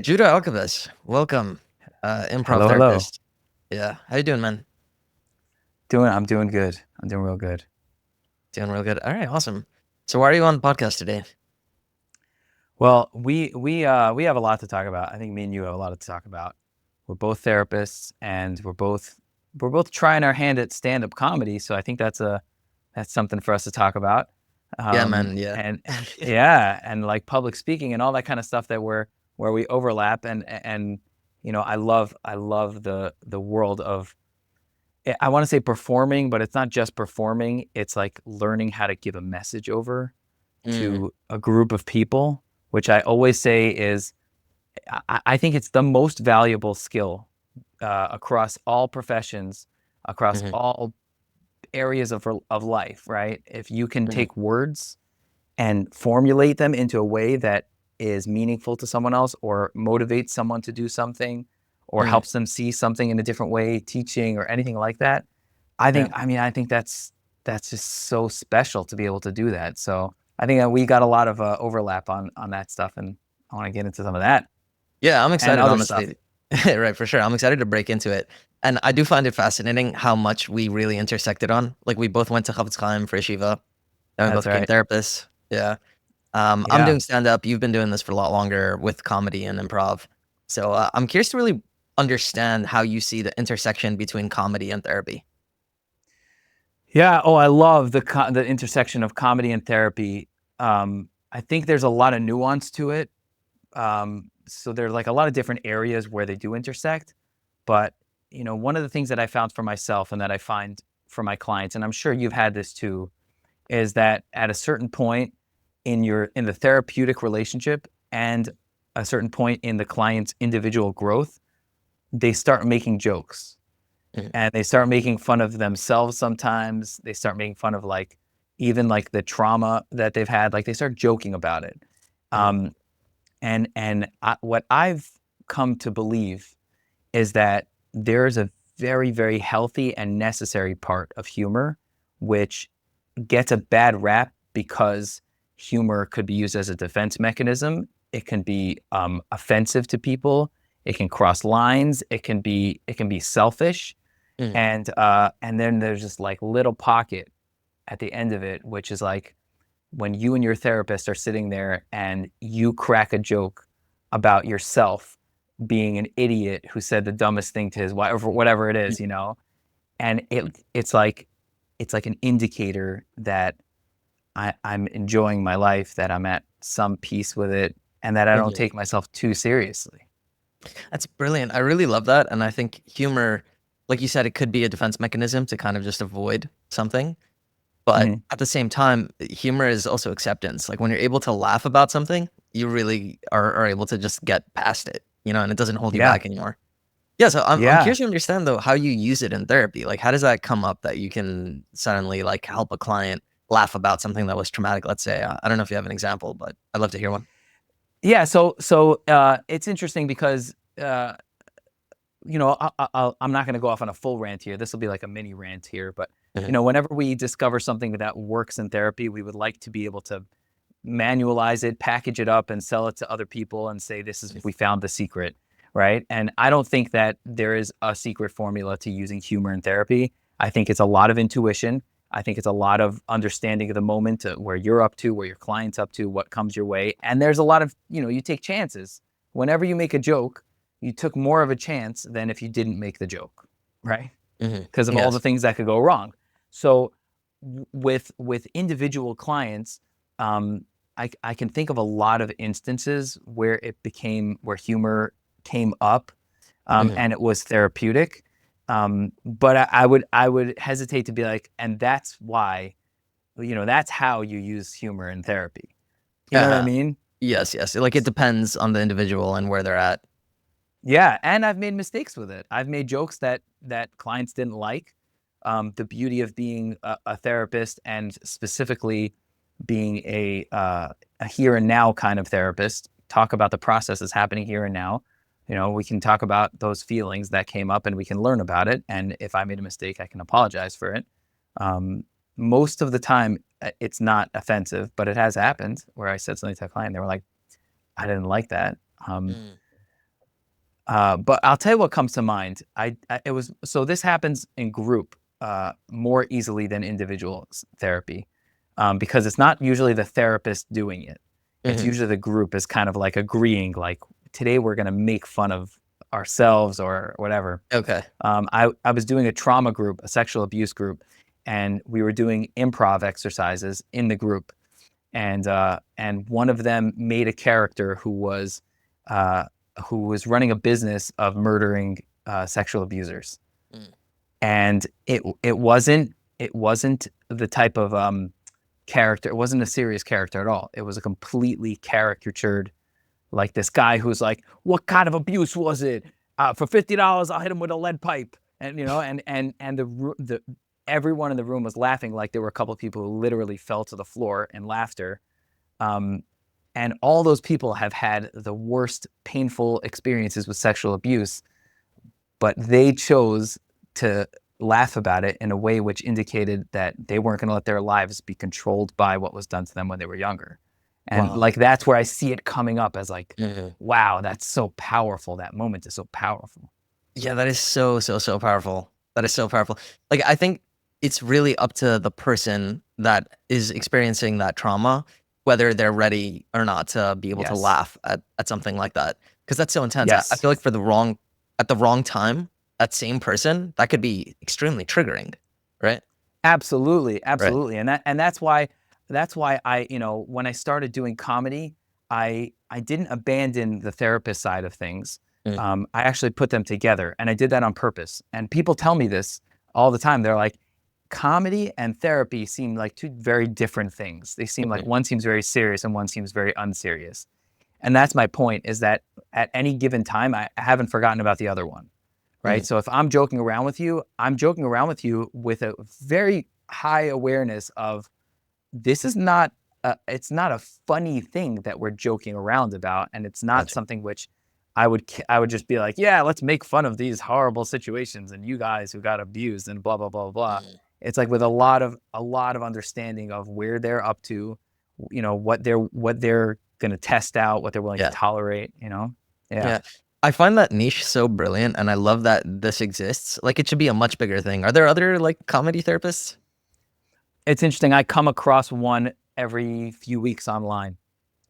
Juda Alcabes, welcome, Improv Hello, hello. Therapist. Yeah, how you doing, man? I'm doing good. I'm doing real good. Doing real good. All right, awesome. So, why are you on the podcast today? Well, we have a lot to talk about. I think me and you have a lot to talk about. We're both therapists, and we're both trying our hand at stand-up comedy. So I think that's something for us to talk about. Yeah, man. Yeah, And yeah, and like public speaking and all that kind of stuff that where we overlap. And I love the world of, I want to say performing, but it's not just performing. It's like learning how to give a message over mm, to a group of people, which I always say is, I think it's the most valuable skill across all professions, across hmm all areas of life, right? If you can hmm take words and formulate them into a way that is meaningful to someone else or motivates someone to do something or mm, helps them see something in a different way, teaching or anything like that. I yeah, think, I mean, I think that's just so special to be able to do that. So I think that we got a lot of overlap on that stuff, and I want to get into some of that yeah. I'm and excited, other stuff. honestly. Right, for sure. I'm excited to break into it, and I do find it fascinating how much we really intersected on. Like, we both went to Chavetz for Yeshiva, and we both That's became right. therapists. Yeah. I'm Yeah. doing stand up. You've been doing this for a lot longer with comedy and improv. So I'm curious to really understand how you see the intersection between comedy and therapy. Yeah. Oh, I love the intersection of comedy and therapy. I think there's a lot of nuance to it. So there's like a lot of different areas where they do intersect. But one of the things that I found for myself and that I find for my clients, and I'm sure you've had this too, is that at a certain point in the therapeutic relationship and a certain point in the client's individual growth, they start making jokes Mhm, and they start making fun of themselves. Sometimes they start making fun of like even like the trauma that they've had, like they start joking about it. mhm, um what I've come to believe is that there is a very, very healthy and necessary part of humor, which gets a bad rap because humor could be used as a defense mechanism. It can be offensive to people. It can cross lines. It can be selfish, mhm, and then there's this like little pocket at the end of it, which is like when you and your therapist are sitting there and you crack a joke about yourself being an idiot who said the dumbest thing to his wife or whatever it is, and it's like an indicator that I'm enjoying my life, that I'm at some peace with it, and that I don't mhm. take myself too seriously. That's brilliant. I really love that. And I think humor, like you said, it could be a defense mechanism to kind of just avoid something. But Mhm. at the same time, humor is also acceptance. Like, when you're able to laugh about something, you really are able to just get past it, and it doesn't hold you Yeah, back anymore. Yeah, so I'm yeah. curious to understand though how you use it in therapy. Like, how does that come up that you can suddenly like help a client laugh about something that was traumatic? Let's say I don't know if you have an example, but I'd love to hear one. Yeah, so it's interesting because I'm not going to go off on a full rant here. This will be like a mini rant here, but Mhm, whenever we discover something that works in therapy, we would like to be able to manualize it, package it up, and sell it to other people and say, "This is mhm, we found the secret," right? And I don't think that there is a secret formula to using humor in therapy. I think it's a lot of intuition. I think it's a lot of understanding of the moment, where you're up to, where your client's up to, what comes your way, and there's a lot of you take chances. Whenever you make a joke, you took more of a chance than if you didn't make the joke, right? mhm. Because of all the Yes. things that could go wrong. So with individual clients, um, I can think of a lot of instances where humor came up, Mhm. and it was therapeutic. But I would hesitate to be like, and that's why, that's how you use humor in therapy. You know what I Uh-huh. mean? Yes, yes. Like, it depends on the individual and where they're at. Yeah, and I've made mistakes with it. I've made jokes that clients didn't like. The beauty of being a therapist, and specifically being a here and now kind of therapist, talk about the processes happening here and now. We can talk about those feelings that came up, and we can learn about it. And if I made a mistake, I can apologize for it. Um, Most of the time, it's not offensive, but it has happened where I said something to a client, they were like, "I didn't like that." Um, Mm. But I'll tell you what comes to mind. So this happens in group more easily than individual therapy, because it's not usually the therapist doing it. It's usually the group is kind of like agreeing, like, today we're going to make fun of ourselves or whatever. Okay. I was doing a trauma group, a sexual abuse group, and we were doing improv exercises in the group. And one of them made a character who was running a business of murdering sexual abusers. And it wasn't the type of character. It wasn't a serious character at all. It was a completely caricatured, like this guy who's like, what kind of abuse was it? For $50, I'll hit him with a lead pipe. And the everyone in the room was laughing. Like, there were a couple of people who literally fell to the floor in laughter. And all those people have had the worst painful experiences with sexual abuse, but they chose to laugh about it in a way which indicated that they weren't going to let their lives be controlled by what was done to them when they were younger. And like, that's where I see it coming up as like, wow, that's so powerful. That moment is so powerful. Yeah, that is so powerful. That is so powerful. Like, I think it's really up to the person that is experiencing that trauma, whether they're ready or not to be able to laugh at something like that. Because that's so intense. I feel like at the wrong time, that same person, that could be extremely triggering, right? Absolutely. Right. And that's why I, when I started doing comedy, I didn't abandon the therapist side of things. I actually put them together, and I did that on purpose. And people tell me this all the time. They're like, comedy and therapy seem like two very different things. They seem like one seems very serious and one seems very unserious. And that's my point, is that at any given time, I haven't forgotten about the other one, right? So if I'm joking around with you, I'm joking around with you with a very high awareness of, this is not, it's not a funny thing that we're joking around about. And it's not something which I would just be like, yeah, let's make fun of these horrible situations and you guys who got abused and blah, blah, blah, blah. It's like with a lot of understanding of where they're up to, what they're going to test out, what they're willing to tolerate, Yeah. I find that niche so brilliant, and I love that this exists. Like, it should be a much bigger thing. Are there other like comedy therapists? It's interesting. I come across one every few weeks online.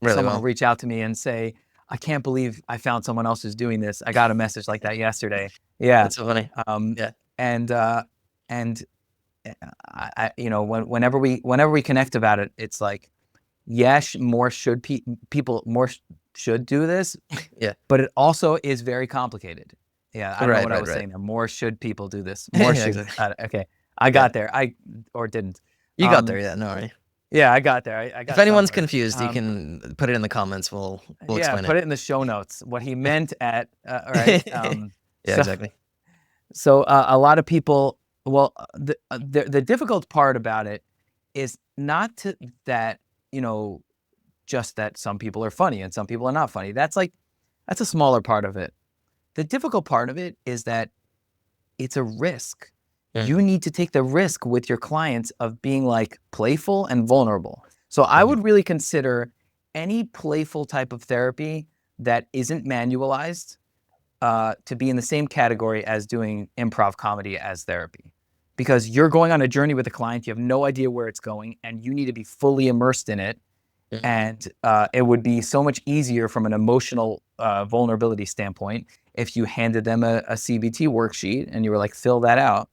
Really? Someone will reach out to me and say, I can't believe I found someone else who's doing this. I got a message like that yesterday. Yeah. That's so funny. And I whenever we connect about it, it's like, yes, more should people should do this. But it also is very complicated. Yeah. I don't know what I was saying there. More should people do this. More should. Okay. I got there. Or didn't. You got there. Yeah. No worry. Yeah, I got there. I got. If anyone's confused, you can put it in the comments. We'll explain it. Put it in the show notes. What he meant at right. Exactly. So a lot of people. Well, the difficult part about it is not that just that some people are funny and some people are not funny. That's a smaller part of it. The difficult part of it is that it's a risk. You need to take the risk with your clients of being like playful and vulnerable. So I would really consider any playful type of therapy that isn't manualized to be in the same category as doing improv comedy as therapy. Because you're going on a journey with a client, you have no idea where it's going, and you need to be fully immersed in it. And it would be so much easier from an emotional vulnerability standpoint if you handed them a CBT worksheet and you were like, fill that out.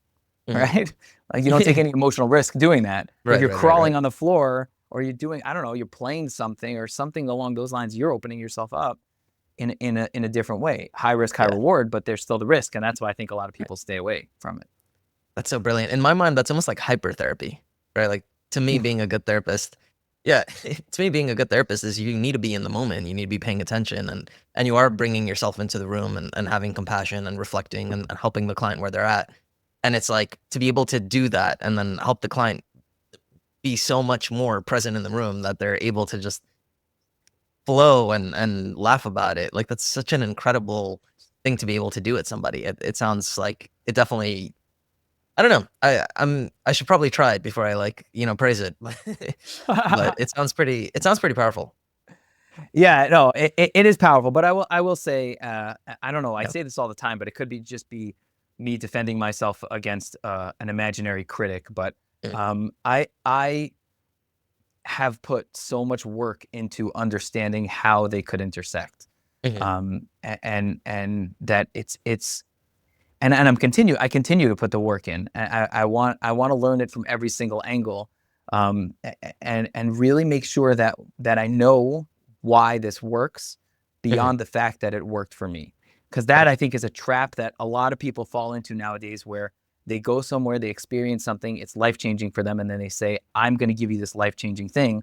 Right? Like, you don't take any emotional risk doing that. If you're crawling on the floor, or you're doing, I don't know, you're playing something or something along those lines, you're opening yourself up in a different way. High risk, high reward, but there's still the risk. And that's why I think a lot of people stay away from it. That's so brilliant. In my mind, that's almost like hypertherapy, right? Like, to me, being a good therapist, is you need to be in the moment. You need to be paying attention, and you are bringing yourself into the room and having compassion and reflecting and helping the client where they're at. And it's like, to be able to do that and then help the client be so much more present in the room that they're able to just flow and laugh about it. Like, that's such an incredible thing to be able to do with somebody. It sounds like it definitely, I don't know. I should probably try it before I praise it. But it sounds pretty powerful. Yeah, no, it is powerful, but I will say, I don't know, I Yeah. say this all the time, but it could be me defending myself against an imaginary critic. But Mm, I have put so much work into understanding how they could intersect, mhm, and that it's and I continue to put the work in. I want to learn it from every single angle, and really make sure that I know why this works mhm. beyond the fact that it worked for me. Because that, Right. I think, is a trap that a lot of people fall into nowadays, where they go somewhere, they experience something, it's life changing for them, and then they say, "I'm going to give you this life changing thing,"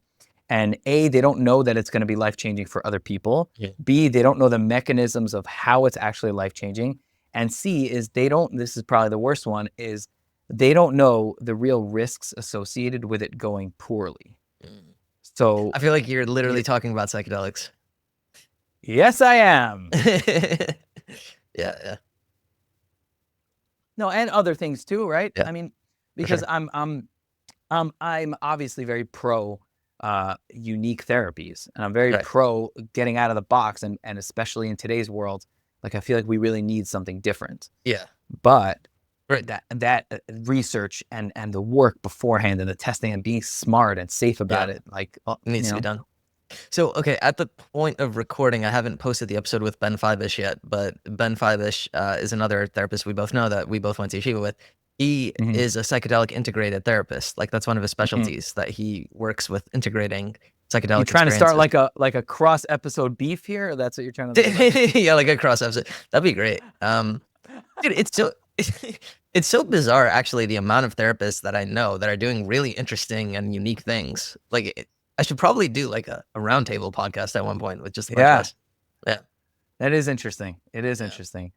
and A, they don't know that it's going to be life changing for other people. Yeah. B, they don't know the mechanisms of how it's actually life changing. And C is they don't, this is probably the worst one, is they don't know the real risks associated with it going poorly. Mm. So, I feel like you're y- literally talking about psychedelics. yes, I am. Yeah, yeah, No, and other things too, right? yeah, I mean, for because sure. I'm obviously very pro unique therapies, and I'm very Right. pro getting out of the box, and especially in today's world, like I feel like we really need something different. Yeah. But Right. that research and the work beforehand and the testing and being smart and safe Yeah. about it, like, It needs to be done. So, okay, at the point of recording, I haven't posted the episode with Ben Fivish yet, but Ben Fivish is another therapist we both know that we both went to yeshiva with. He Mhm, is a psychedelic integrated therapist. Like that's one of his mhm. specialties that he works with integrating You psychedelic trying to start experiences. like a cross episode beef here? Or that's what you're trying to do? Like, Yeah, like a cross episode. That'd be great. Dude, it's so it's so bizarre actually the amount of therapists that I know that are doing really interesting and unique things. Like I should probably do like a roundtable podcast at one point with just a bunch of yeah, us. Yeah. that is interesting. It is Yeah. interesting.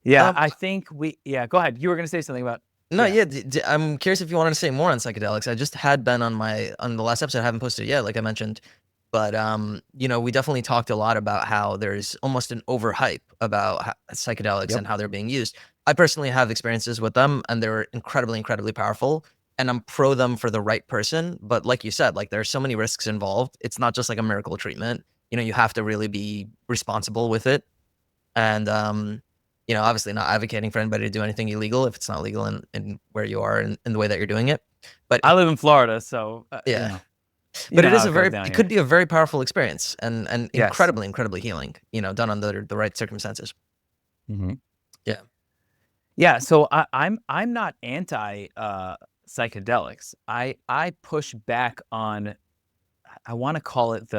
Yeah, Um, I think yeah, go ahead. You were gonna say something about, no, yeah. yeah, I'm curious if you wanted to say more on psychedelics. I just had Ben on the last episode. I haven't posted it yet, like I mentioned. But we definitely talked a lot about how there's almost an overhype about psychedelics Yep. and how they're being used. I personally have experiences with them, and they're incredibly, incredibly powerful. And I'm pro them for the right person. But like you said, like there's so many risks involved. It's not just like a miracle treatment. You have to really be responsible with it. And obviously not advocating for anybody to do anything illegal if it's not legal in where you are and in the way that you're doing it. But I live in Florida, so yeah, you but know it is how it goes down it here. could be a very powerful experience and Yes. incredibly, incredibly healing, done under the right circumstances. Mhm. Yeah. Yeah, so I'm not anti psychedelics. I push back on, I want to call it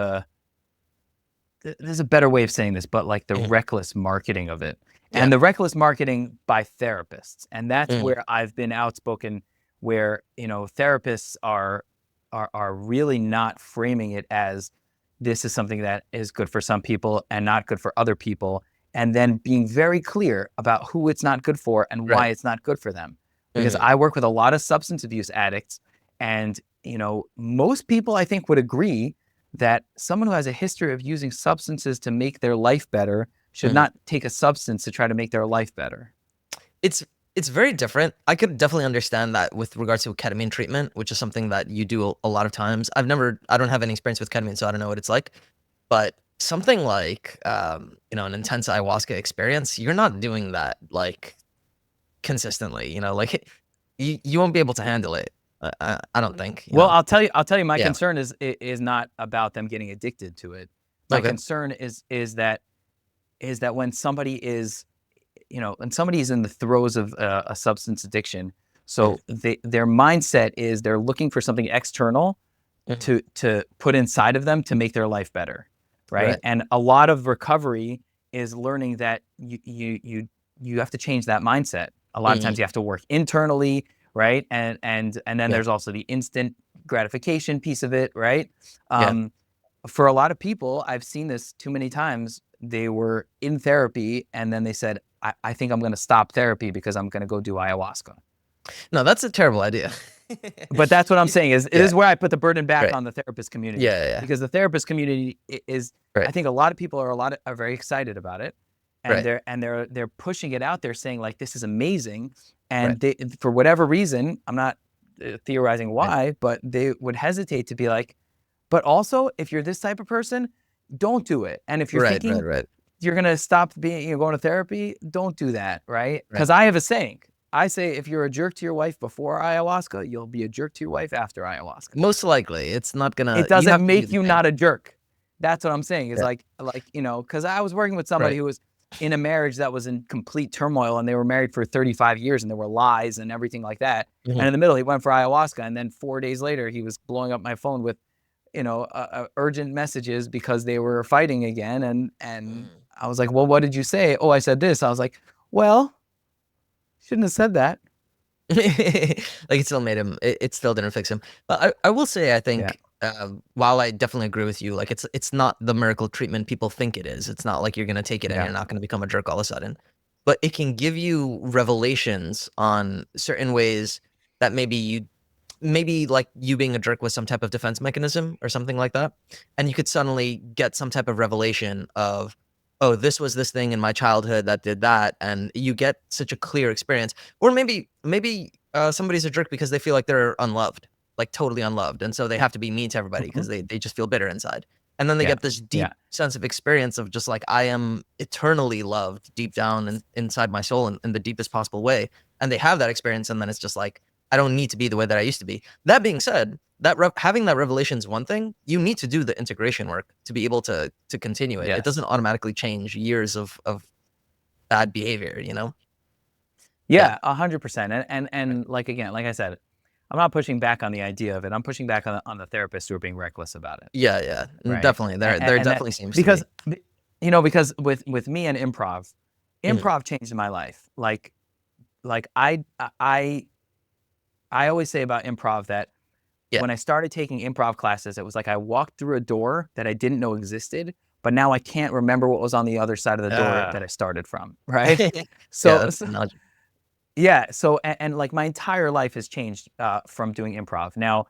there's a better way of saying this, but like the Mhm. reckless marketing of it. Yeah. And the reckless marketing by therapists. And that's Mhm. where I've been outspoken, where, therapists are really not framing it as this is something that is good for some people and not good for other people, and then being very clear about who it's not good for and Right. why it's not good for them. Because Mhm. I work with a lot of substance abuse addicts, and most people I think would agree that someone who has a history of using substances to make their life better should Mhm. not take a substance to try to make their life better. It's it's very different. I could definitely understand that with regards to ketamine treatment, which is something that you do a lot of times. I don't have any experience with ketamine, so I don't know what it's like. But something like, an intense ayahuasca experience, you're not doing that like consistently. Like you won't be able to handle it. I don't think. Well, I'll tell you, my Yeah. concern is not about them getting addicted to it. My Okay. concern is that when somebody is, when somebody is in the throes of a substance addiction, Mhm. so their mindset is they're looking for something external Mhm. to put inside of them to make their life better, right? Right. And a lot of recovery is learning that you have to change that mindset. A lot of Mhm. times you have to work internally, right? And then Yeah. there's also the instant gratification piece of it, right? Yeah. Um, for a lot of people, I've seen this too many times. They were in therapy and then they said, I think I'm going to stop therapy because I'm going to go do ayahuasca. No, that's a terrible idea. But that's what I'm saying is this Yeah. is where I put the burden back Right. on the therapist community, Yeah. Yeah. Yeah. because the therapist community is, I Right. think a lot of people are very excited about it, and Right. they're pushing it out there saying like this is amazing, Right. and they, for whatever reason, I'm not theorizing Right. why, but they would hesitate to be like, but also if you're this type of person, don't do it. And if you're Right, thinking right. you're going to stop going to therapy, don't do that, right? Right. Because I have a saying. I say, if you're a jerk to your wife before ayahuasca, you'll be a jerk to your wife after ayahuasca. Most likely, it's not gonna. It You have doesn't to do make the you thing. not a jerk. That's what I'm saying. Is Yeah. like because I was working with somebody Right. who was in a marriage that was in complete turmoil, and they were married for 35 years, and there were lies and everything like that. Mhm. And in the middle, he went for ayahuasca, and then 4 days later, he was blowing up my phone with, urgent messages because they were fighting again. And I was like, well, what did you say? Oh, I said this. I was like, well, shouldn't have said that. Like it still made him. It still didn't fix him. But I will say, I think while I definitely agree with you, like it's not the miracle treatment people think it is. It's not like you're gonna take it and Yeah. you're not gonna become a jerk all of a sudden. But it can give you revelations on certain ways that maybe like you being a jerk was some type of defense mechanism or something like that, and you could suddenly get some type of revelation of, oh, this was this thing in my childhood that did that, and you get such a clear experience. Or maybe somebody's a jerk because they feel like they're unloved, like totally unloved, and so they have to be mean to everybody because they just feel bitter inside. And then they get this deep sense of experience of just like, I am eternally loved deep down inside my soul in the deepest possible way. And they have that experience, and then it's just like, I don't need to be the way that I used to be. That being said, that having that revelation is one thing. You need to do the integration work to be able to continue it. Yes. It doesn't automatically change years of bad behavior, Yeah, 100%. And like, again, like I said, I'm not pushing back on the idea of it. I'm pushing back on the therapists who are being reckless about it. Yeah. Right? Definitely. There definitely seems because, to be. Because with me and improv changed my life. Like I always say about improv that when I started taking improv classes, it was like I walked through a door that I didn't know existed, but now I can't remember what was on the other side of the door that I started from, right? So and like my entire life has changed from doing improv. Now,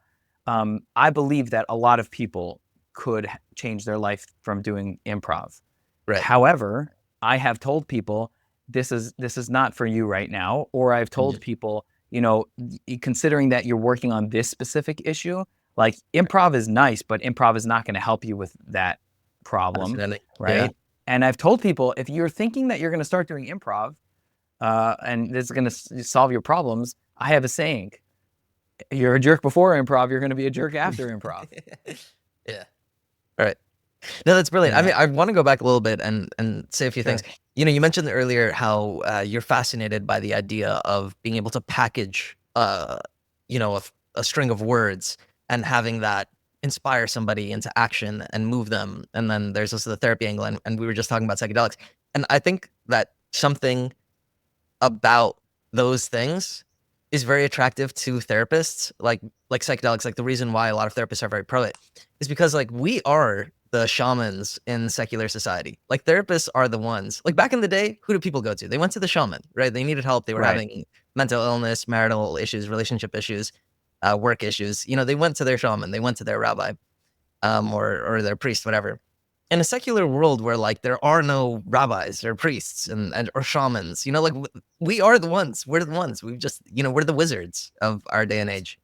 I believe that a lot of people could change their life from doing improv. Right. However, I have told people this is not for you right now, or I've told people, considering that you're working on this specific issue, like improv is nice, but improv is not going to help you with that problem, right? Yeah. And I've told people, if you're thinking that you're going to start doing improv, and this is going to solve your problems, I have a saying: you're a jerk before improv, you're going to be a jerk after improv. Yeah. All right. No, that's brilliant. Yeah. I mean, I want to go back a little bit and say a few things. You mentioned earlier how you're fascinated by the idea of being able to package, a string of words and having that inspire somebody into action and move them. And then there's also the therapy angle, and we were just talking about psychedelics. And I think that something about those things is very attractive to therapists, like psychedelics. Like the reason why a lot of therapists are very pro it is because like we are the shamans in secular society. Like therapists are the ones, like back in the day, who did people go to? They went to the shaman, right? They needed help. They were having mental illness, marital issues, relationship issues, work issues. They went to their shaman, they went to their rabbi, or their priest, whatever. In a secular world where like there are no rabbis or priests and or shamans, like we are the ones. We're the ones. We've just, we're the wizards of our day and age.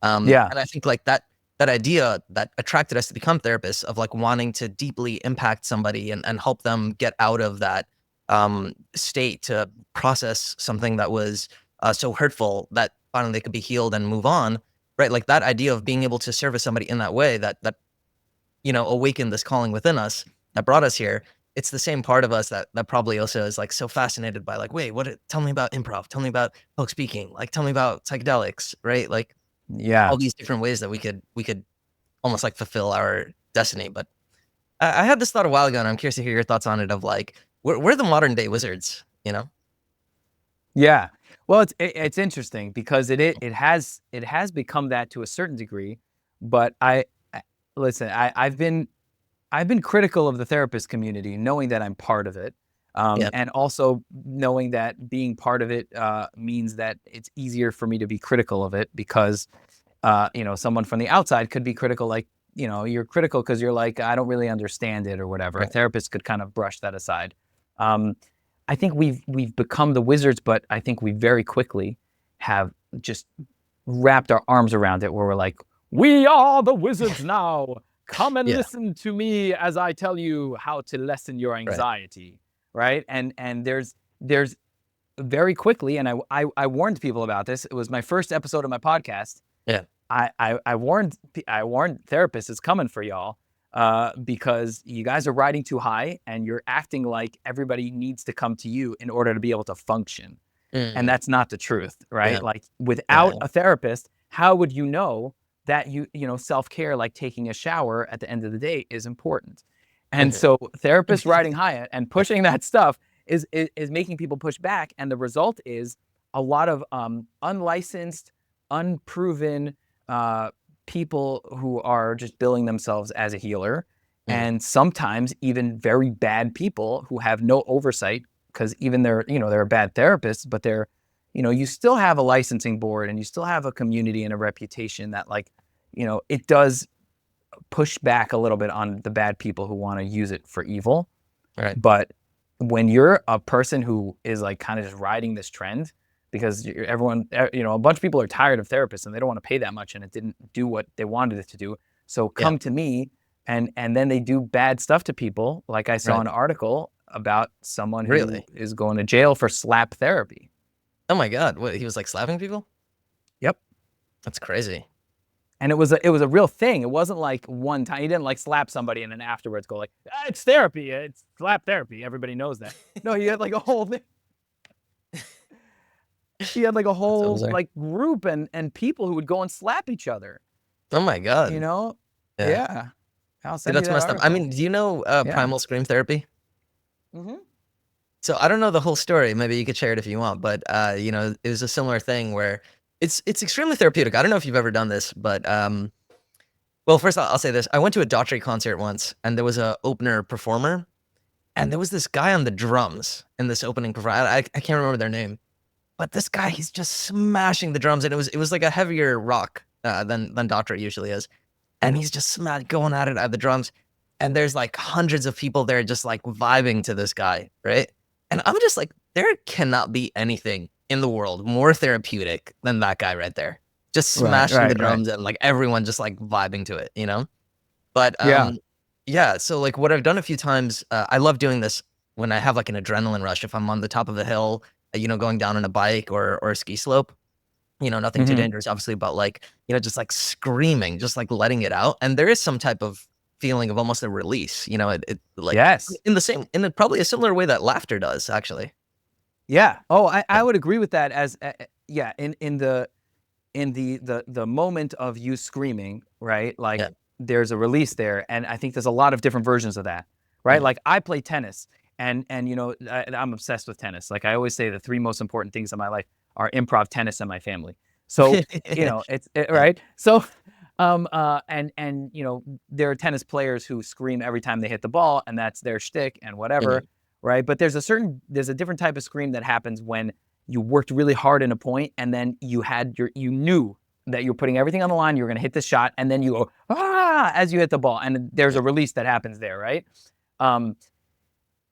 And I think like that idea that attracted us to become therapists, of like wanting to deeply impact somebody and help them get out of that state to process something that was so hurtful that finally they could be healed and move on, right? Like that idea of being able to service somebody in that way that awakened this calling within us that brought us here. It's the same part of us that probably also is like so fascinated by like, wait, tell me about improv, tell me about public speaking, like tell me about psychedelics, right? Like all these different ways that we could almost like fulfill our destiny. But I had this thought a while ago, and I'm curious to hear your thoughts on it, of like, we're the modern day wizards, Yeah. Well, it's interesting because it has become that to a certain degree, but listen, I've been critical of the therapist community, knowing that I'm part of it, and also knowing that being part of it means that it's easier for me to be critical of it because, someone from the outside could be critical, like, you're critical because you're like, I don't really understand it or whatever. A therapist could kind of brush that aside. I think we've become the wizards, but I think we very quickly have just wrapped our arms around it, where we're like, we are the wizards now. come and Yeah. listen to me as I tell you how to lessen your anxiety, right? And there's very quickly, and I warned people about this. It was my first episode of my podcast. Yeah. I warned therapists, it's coming for y'all, because you guys are riding too high and you're acting like everybody needs to come to you in order to be able to function. And that's not the truth, right? Yeah. Like without a therapist, how would you know that self-care, like taking a shower at the end of the day, is important? And so therapists riding high and pushing that stuff is making people push back. And the result is a lot of unlicensed, unproven people who are just billing themselves as a healer, and sometimes even very bad people who have no oversight, because even they're a bad therapist, but they're, you still have a licensing board and you still have a community and a reputation that, like, it does push back a little bit on the bad people who want to use it for evil. Right. But when you're a person who is like kind of just riding this trend, because everyone, a bunch of people are tired of therapists and they don't want to pay that much and it didn't do what they wanted it to do. So come to me, and then they do bad stuff to people. Like I saw an article about someone who is going to jail for slap therapy. Oh my God. What, he was like slapping people? Yep. That's crazy. And it was a real thing. It wasn't like one time. He didn't like slap somebody and then afterwards go like, it's therapy. It's slap therapy. Everybody knows that. No, he had like a whole thing. He had like a whole like group and people who would go and slap each other. Oh my God. Yeah. Dude, that's messed up. I mean, do you know primal scream therapy? Mm-hmm. So I don't know the whole story. Maybe you could share it if you want. But it was a similar thing where it's extremely therapeutic. I don't know if you've ever done this, but well, first I'll say this. I went to a Daughtry concert once, and there was a opener performer, and there was this guy on the drums in this opening performance. I can't remember their name, but this guy, he's just smashing the drums, and it was like a heavier rock than Daughtry usually is, and he's just going at it at the drums, and there's like hundreds of people there just like vibing to this guy, right? And I'm just like, there cannot be anything in the world more therapeutic than that guy right there. Just smashing the drums and like everyone just like vibing to it, But so like what I've done a few times, I love doing this when I have like an adrenaline rush. If I'm on the top of a hill, going down on a bike or a ski slope, nothing too dangerous, obviously, but like, just like screaming, just like letting it out. And there is some type of feeling of almost a release, it like in probably a similar way that laughter does, actually. Yeah. Oh, I would agree with that. As in the moment of you screaming, right? Like there's a release there, and I think there's a lot of different versions of that, right? Like I play tennis, and I'm obsessed with tennis. Like I always say, the three most important things in my life are improv, tennis, and my family. So it's right. So there are tennis players who scream every time they hit the ball, and that's their shtick and whatever. Right. But there's a different type of scream that happens when you worked really hard in a point, and then you knew that you're putting everything on the line, you're going to hit the shot, and then you go, as you hit the ball, and there's a release that happens there. Right.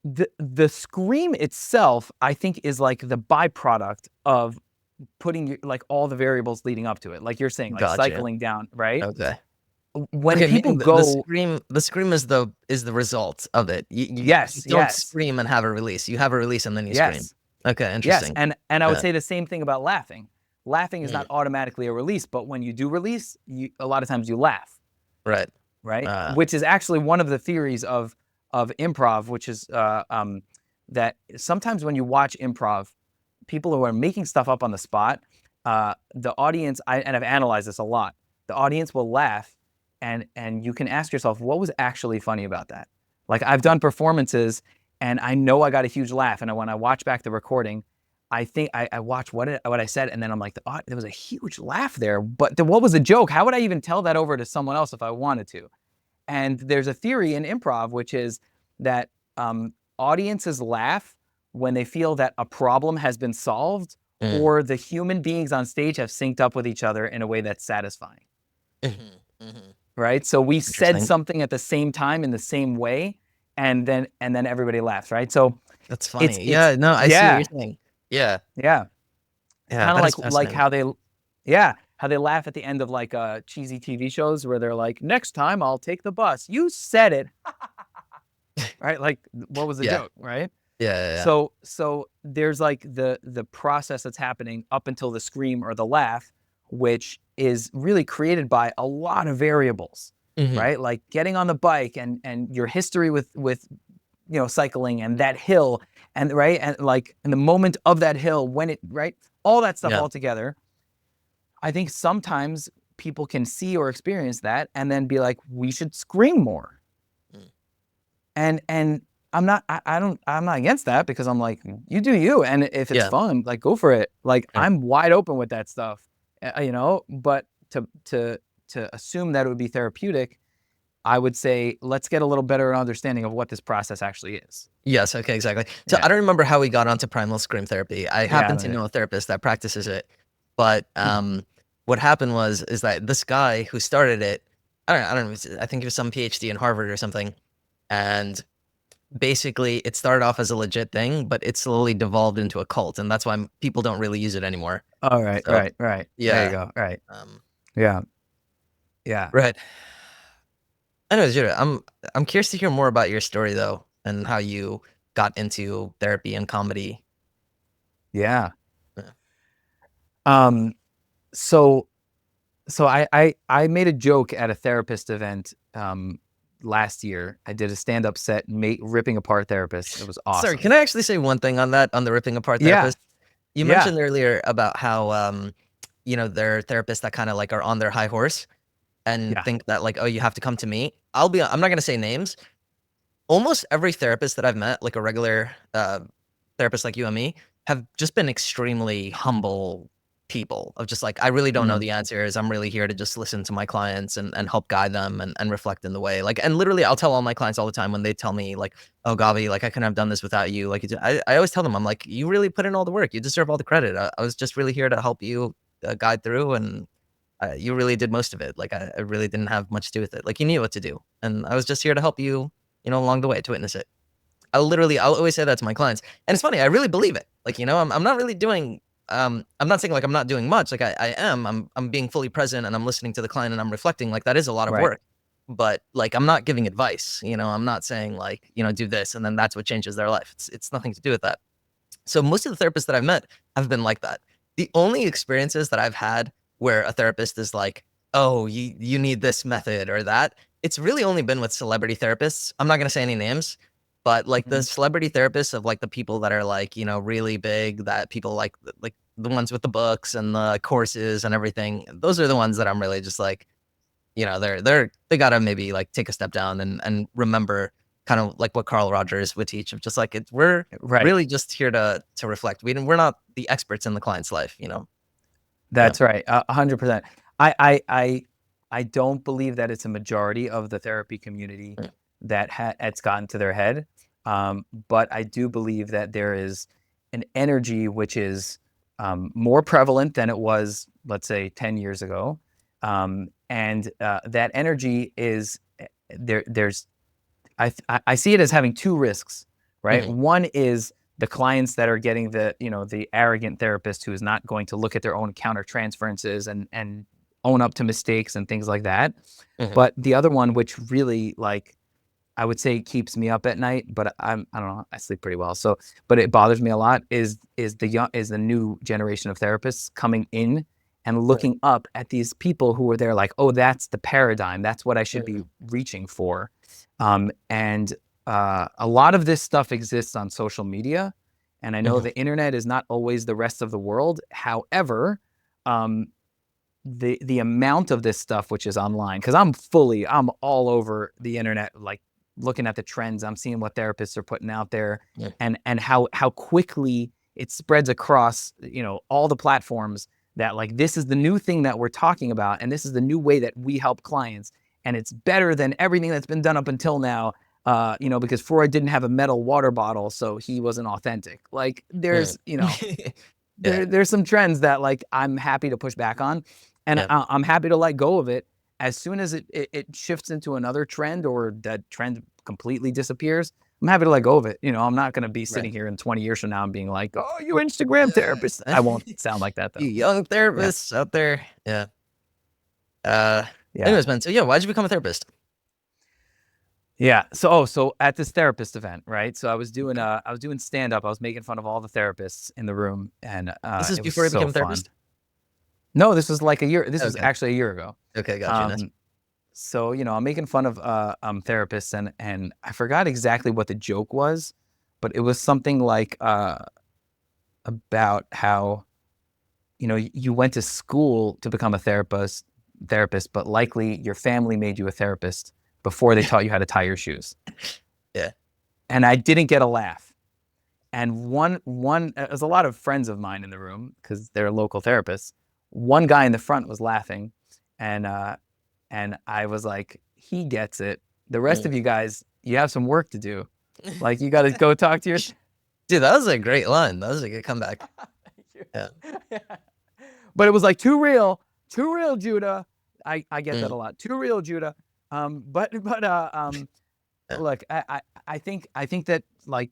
The scream itself, I think, is like the byproduct of putting like all the variables leading up to it. Like you're saying, like cycling down. Right. Okay. When people go, the scream is the result of it. You don't scream and have a release. You have a release and then you scream. Okay, interesting. Yes, and I would say the same thing about laughing. Laughing is not automatically a release, but when you do release, a lot of times you laugh. Right. Which is actually one of the theories of improv, which is that sometimes when you watch improv, people who are making stuff up on the spot, the audience, and I've analyzed this a lot, the audience will laugh. And you can ask yourself, what was actually funny about that? Like I've done performances and I know I got a huge laugh. And when I watch back the recording, I think I watch what I said. And then I'm like, there was a huge laugh there. But what was the joke? How would I even tell that over to someone else if I wanted to? And there's a theory in improv, which is that audiences laugh when they feel that a problem has been solved or the human beings on stage have synced up with each other in a way that's satisfying. Right? So we said something at the same time in the same way, and then everybody laughs, right? So that's funny. I see what you're saying. Yeah. Kind of like how they how they laugh at the end of like cheesy TV shows where they're like, next time I'll take the bus. You said it. Right? Like, what was the Yeah. joke, right? Yeah. So there's like the process that's happening up until the scream or the laugh, which is really created by a lot of variables, Mhm. right? Like getting on the bike and your history with cycling and that hill and right and like in the moment of that hill when it right all that stuff Yeah. all together. I think sometimes people can see or experience that and then be like, we should scream more. And I'm not against that because I'm like, you do you, and if it's fun, like go for it. Like I'm wide open with that stuff, But to assume that it would be therapeutic, I would say let's get a little better understanding of what this process actually is. Yes. Okay. Exactly. So I don't remember how we got onto primal scream therapy. I happen to know a therapist that practices it, but what happened is that this guy who started it, I don't know. I think he was some PhD in Harvard or something, and basically it started off as a legit thing, but it slowly devolved into a cult, and that's why people don't really use it anymore. Oh, right. Yeah. There you go. Right. Yeah. Right. Anyways, Judah, I'm curious to hear more about your story though, and how you got into therapy and comedy. Yeah. So I made a joke at a therapist event last year. I did a stand-up set ripping apart therapists. It was awesome. Sorry, can I actually say one thing on that, on the ripping apart therapist? You mentioned earlier about how there are therapists that kind of like are on their high horse and think that like, oh, you have to come to me. I'm not gonna say names. Almost every therapist that I've met, like a regular therapist like you and me, have just been extremely humble people of just like, I really don't know the answers. I'm really here to just listen to my clients and help guide them and reflect in the way. Like, and literally I'll tell all my clients all the time when they tell me like, oh, Gabi, like I couldn't have done this without you. Like, I always tell them, I'm like, you really put in all the work. You deserve all the credit. I was just really here to help you guide through, and you really did most of it. Like, I really didn't have much to do with it. Like, you knew what to do. And I was just here to help you, along the way, to witness it. I'll always say that to my clients. And it's funny, I really believe it. Like, I'm not really doing, I'm not saying like I'm not doing much. Like I am, I'm being fully present and I'm listening to the client and I'm reflecting. Like that is a lot of work, but like, I'm not giving advice, I'm not saying like, do this and then that's what changes their life. It's nothing to do with that. So most of the therapists that I've met have been like that. The only experiences that I've had where a therapist is like, oh, you need this method or that, it's really only been with celebrity therapists. I'm not going to say any names, but like the celebrity therapists of like the people that are like, really big, that people like the ones with the books and the courses and everything. Those are the ones that I'm really just like, they gotta maybe like take a step down and remember kind of like what Carl Rogers would teach of just like, we're really just here to reflect. We're not the experts in the client's life, That's right. 100%. I don't believe that it's a majority of the therapy community that it's gotten to their head. But I do believe that there is an energy which is more prevalent than it was, let's say, 10 years ago. And that energy is I see it as having two risks, right? One is the clients that are getting the arrogant therapist who is not going to look at their own countertransferences and own up to mistakes and things like that. But the other one, which really like, I would say keeps me up at night, but I don't know, I sleep pretty well. So, but it bothers me a lot is the new generation of therapists coming in and looking up at these people who are there like, oh, that's the paradigm. That's what I should be reaching for. And a lot of this stuff exists on social media. And I know the internet is not always the rest of the world. However, the amount of this stuff which is online, because I'm all over the internet, like looking at the trends. I'm seeing what therapists are putting out there and how quickly it spreads across, all the platforms that like, this is the new thing that we're talking about. And this is the new way that we help clients. And it's better than everything that's been done up until now, because Freud didn't have a metal water bottle, so he wasn't authentic. Like there's, there's some trends that like, I'm happy to push back on. And I'm happy to let go of it as soon as it shifts into another trend or that trend completely disappears. I'm happy to let go of it. I'm not going to be sitting here in 20 years from now and being like, oh, you Instagram therapist. I won't sound like that though. You young therapists out there. Yeah. Yeah. Anyways, man. So yeah, why'd you become a therapist? Yeah. So at this therapist event, right? So I was doing stand up. I was making fun of all the therapists in the room, and This is it before was you became a so fun. therapist? No, this was like a year. This was Okay. actually a year ago. Okay, gotcha. Nice. So I'm making fun of therapists, and I forgot exactly what the joke was, but it was something like about how you went to school to become a therapist, but likely your family made you a therapist before they taught you how to tie your shoes. Yeah. And I didn't get a laugh. And there's a lot of friends of mine in the room because they're local therapists. One guy in the front was laughing, and I was like, he gets it. The rest of you guys, you have some work to do. Like, you got to go talk to your... Dude, that was a great line. That was a good comeback. Yeah. But it was like, too real, Judah. I get that a lot. Too real, Judah. Look, I think that, like,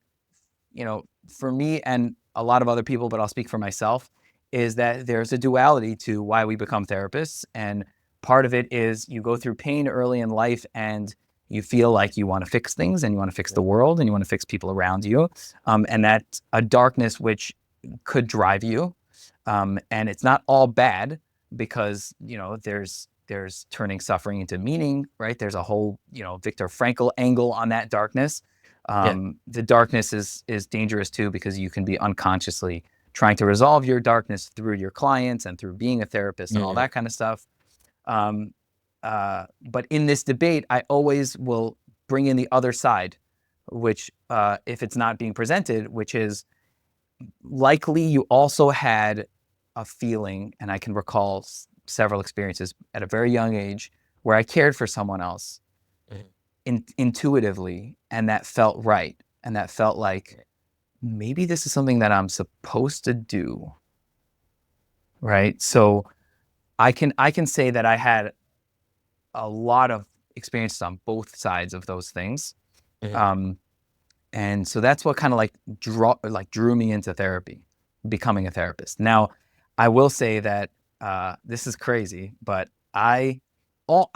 for me and a lot of other people, but I'll speak for myself, is that there's a duality to why we become therapists. And part of it is you go through pain early in life and you feel like you want to fix things and you want to fix the world and you want to fix people around you. And that's a darkness which could drive you. And it's not all bad because, there's turning suffering into meaning, right? There's a whole, Viktor Frankl angle on that darkness. The darkness is dangerous too, because you can be unconsciously trying to resolve your darkness through your clients and through being a therapist and all that kind of stuff. But in this debate, I always will bring in the other side, which, if it's not being presented, which is likely you also had a feeling, and I can recall several experiences at a very young age where I cared for someone else intuitively, and that felt right. And that felt like, maybe this is something that I'm supposed to do. Right. So I can say that I had a lot of experiences on both sides of those things. And so that's what kind of drew me into therapy, becoming a therapist. Now, I will say that this is crazy, but I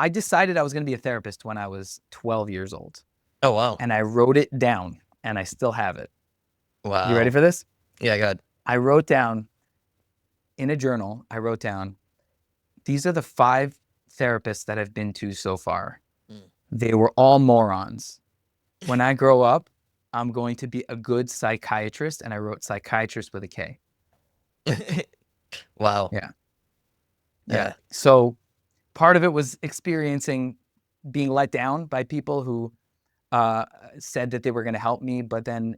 decided I was going to be a therapist when I was 12 years old. Oh, wow. And I wrote it down, and I still have it. Wow. You ready for this? Yeah, go ahead. I wrote down in a journal, these are the 5 therapists that I've been to so far. They were all morons. When I grow up, I'm going to be a good psychiatrist, and I wrote psychiatrist with a K. Wow. Yeah. So part of it was experiencing being let down by people who said that they were going to help me, but then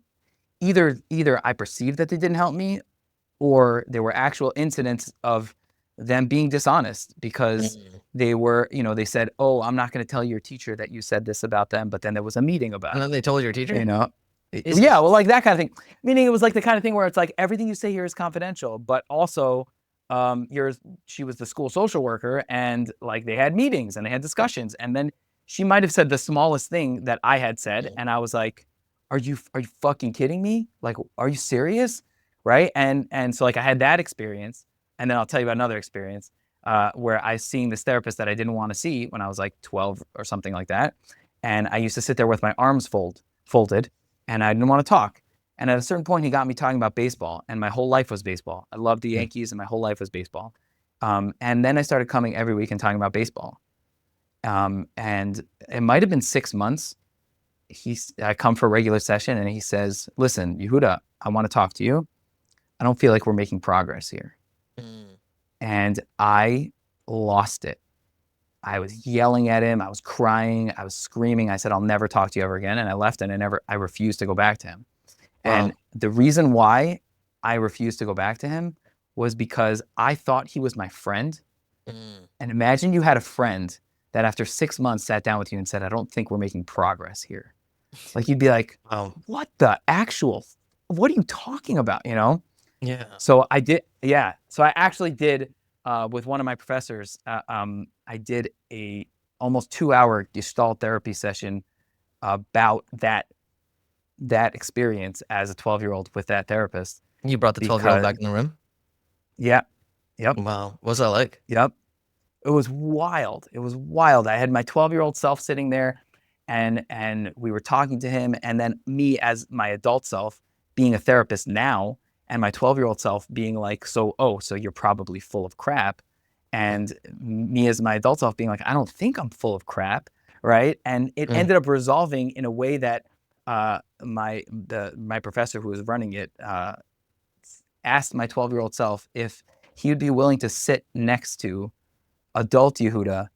either I perceived that they didn't help me, or there were actual incidents of them being dishonest because they were, they said, oh, I'm not going to tell your teacher that you said this about them, but then there was a meeting about And then they told your teacher? Yeah, well, like that kind of thing. Meaning it was like the kind of thing where it's like, everything you say here is confidential, but also she was the school social worker, and like they had meetings and they had discussions, and then she might have said the smallest thing that I had said, and I was like, are you fucking kidding me? Like, are you serious? Right? And so like I had that experience, and then I'll tell you about another experience where I seen this therapist that I didn't want to see when I was like 12 or something like that, and I used to sit there with my arms folded, and I didn't want to talk. And at a certain point, he got me talking about baseball, and my whole life was baseball. I loved the Yankees, and my whole life was baseball. And then I started coming every week and talking about baseball. And it might have been 6 months. I come for a regular session, and he says, listen, Yehuda, I want to talk to you. I don't feel like we're making progress here. And I lost it. I was yelling at him. I was crying. I was screaming. I said, I'll never talk to you ever again. And I left, and I refused to go back to him. Wow. And the reason why I refused to go back to him was because I thought he was my friend. And imagine you had a friend that after 6 months sat down with you and said, I don't think we're making progress here. Like, you'd be like, what the actual, what are you talking about? Yeah. So I did. Yeah. So I actually did with one of my professors, I did a almost 2-hour Gestalt therapy session about that that experience as a 12-year-old with that therapist. You brought the 12-year-old back in the room? Yeah. Yep. Wow. What was that like? Yep. It was wild. It was wild. I had my 12-year-old self sitting there, and we were talking to him, and then me as my adult self being a therapist now, and my 12-year-old self being like, so you're probably full of crap. And me as my adult self being like, I don't think I'm full of crap, right? And it ended up resolving in a way that my professor who was running it asked my 12-year-old self if he would be willing to sit next to adult Yehuda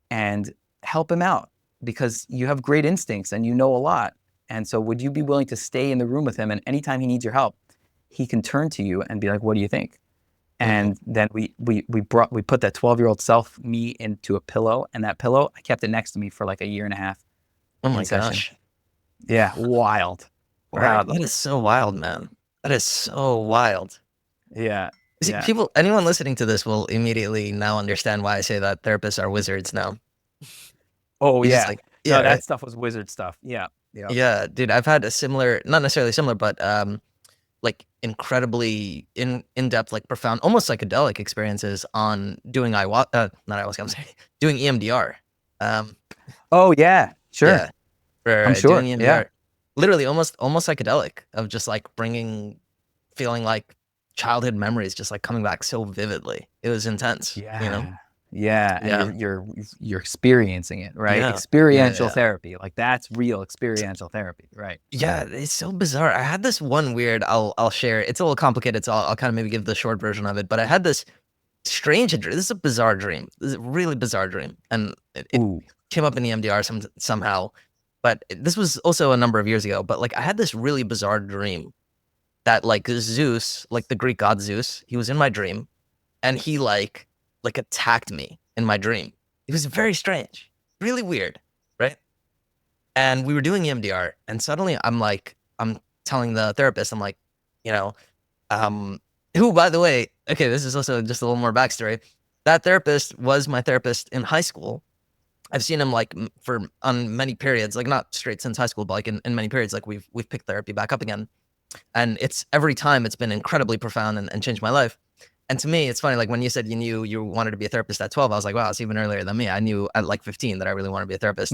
and help him out, because you have great instincts and you know a lot. And so would you be willing to stay in the room with him, and anytime he needs your help, he can turn to you and be like, what do you think? And then we put that 12-year-old self, me, into a pillow, and that pillow, I kept it next to me for like a year and a half. Oh my gosh. Yeah, wild. Wow, Right. that is so wild, man. That is so wild. Yeah. See, Yeah. anyone listening to this will immediately now understand why I say that therapists are wizards now. Oh, It's yeah. just like, No, that right? stuff was wizard stuff. Yeah. Yeah. Yeah, dude, I've had a similar, not necessarily similar, but like incredibly in-depth, like profound, almost psychedelic experiences on doing not ayahuasca, I'm sorry, doing EMDR. Oh, yeah. Sure. Yeah, for I'm sure. doing EMDR. Yeah. Literally almost psychedelic, of just like feeling like childhood memories just like coming back so vividly. It was intense. Yeah. You know? Yeah. And you're experiencing it, right? Yeah. Experiential Yeah. therapy. Like that's real experiential therapy. Right. Yeah, it's so bizarre. I had this one weird, I'll share. It's a little complicated, so I'll kind of maybe give the short version of it. But I had this strange dream. This is a bizarre dream. This is a really bizarre dream. And it came up in the MDR somehow. But this was also a number of years ago. But like I had this really bizarre dream that like Zeus, like the Greek god Zeus, he was in my dream, and he like attacked me in my dream. It was very strange, really weird, right? And we were doing EMDR, and suddenly I'm telling the therapist, I'm like, you know, who, by the way, okay, this is also just a little more backstory. That therapist was my therapist in high school. I've seen him like on many periods, like not straight since high school, but like in many periods, like we've picked therapy back up again. And it's every time it's been incredibly profound and changed my life. And to me, it's funny, like when you said you knew you wanted to be a therapist at 12, I was like, wow, it's even earlier than me. I knew at like 15 that I really wanted to be a therapist.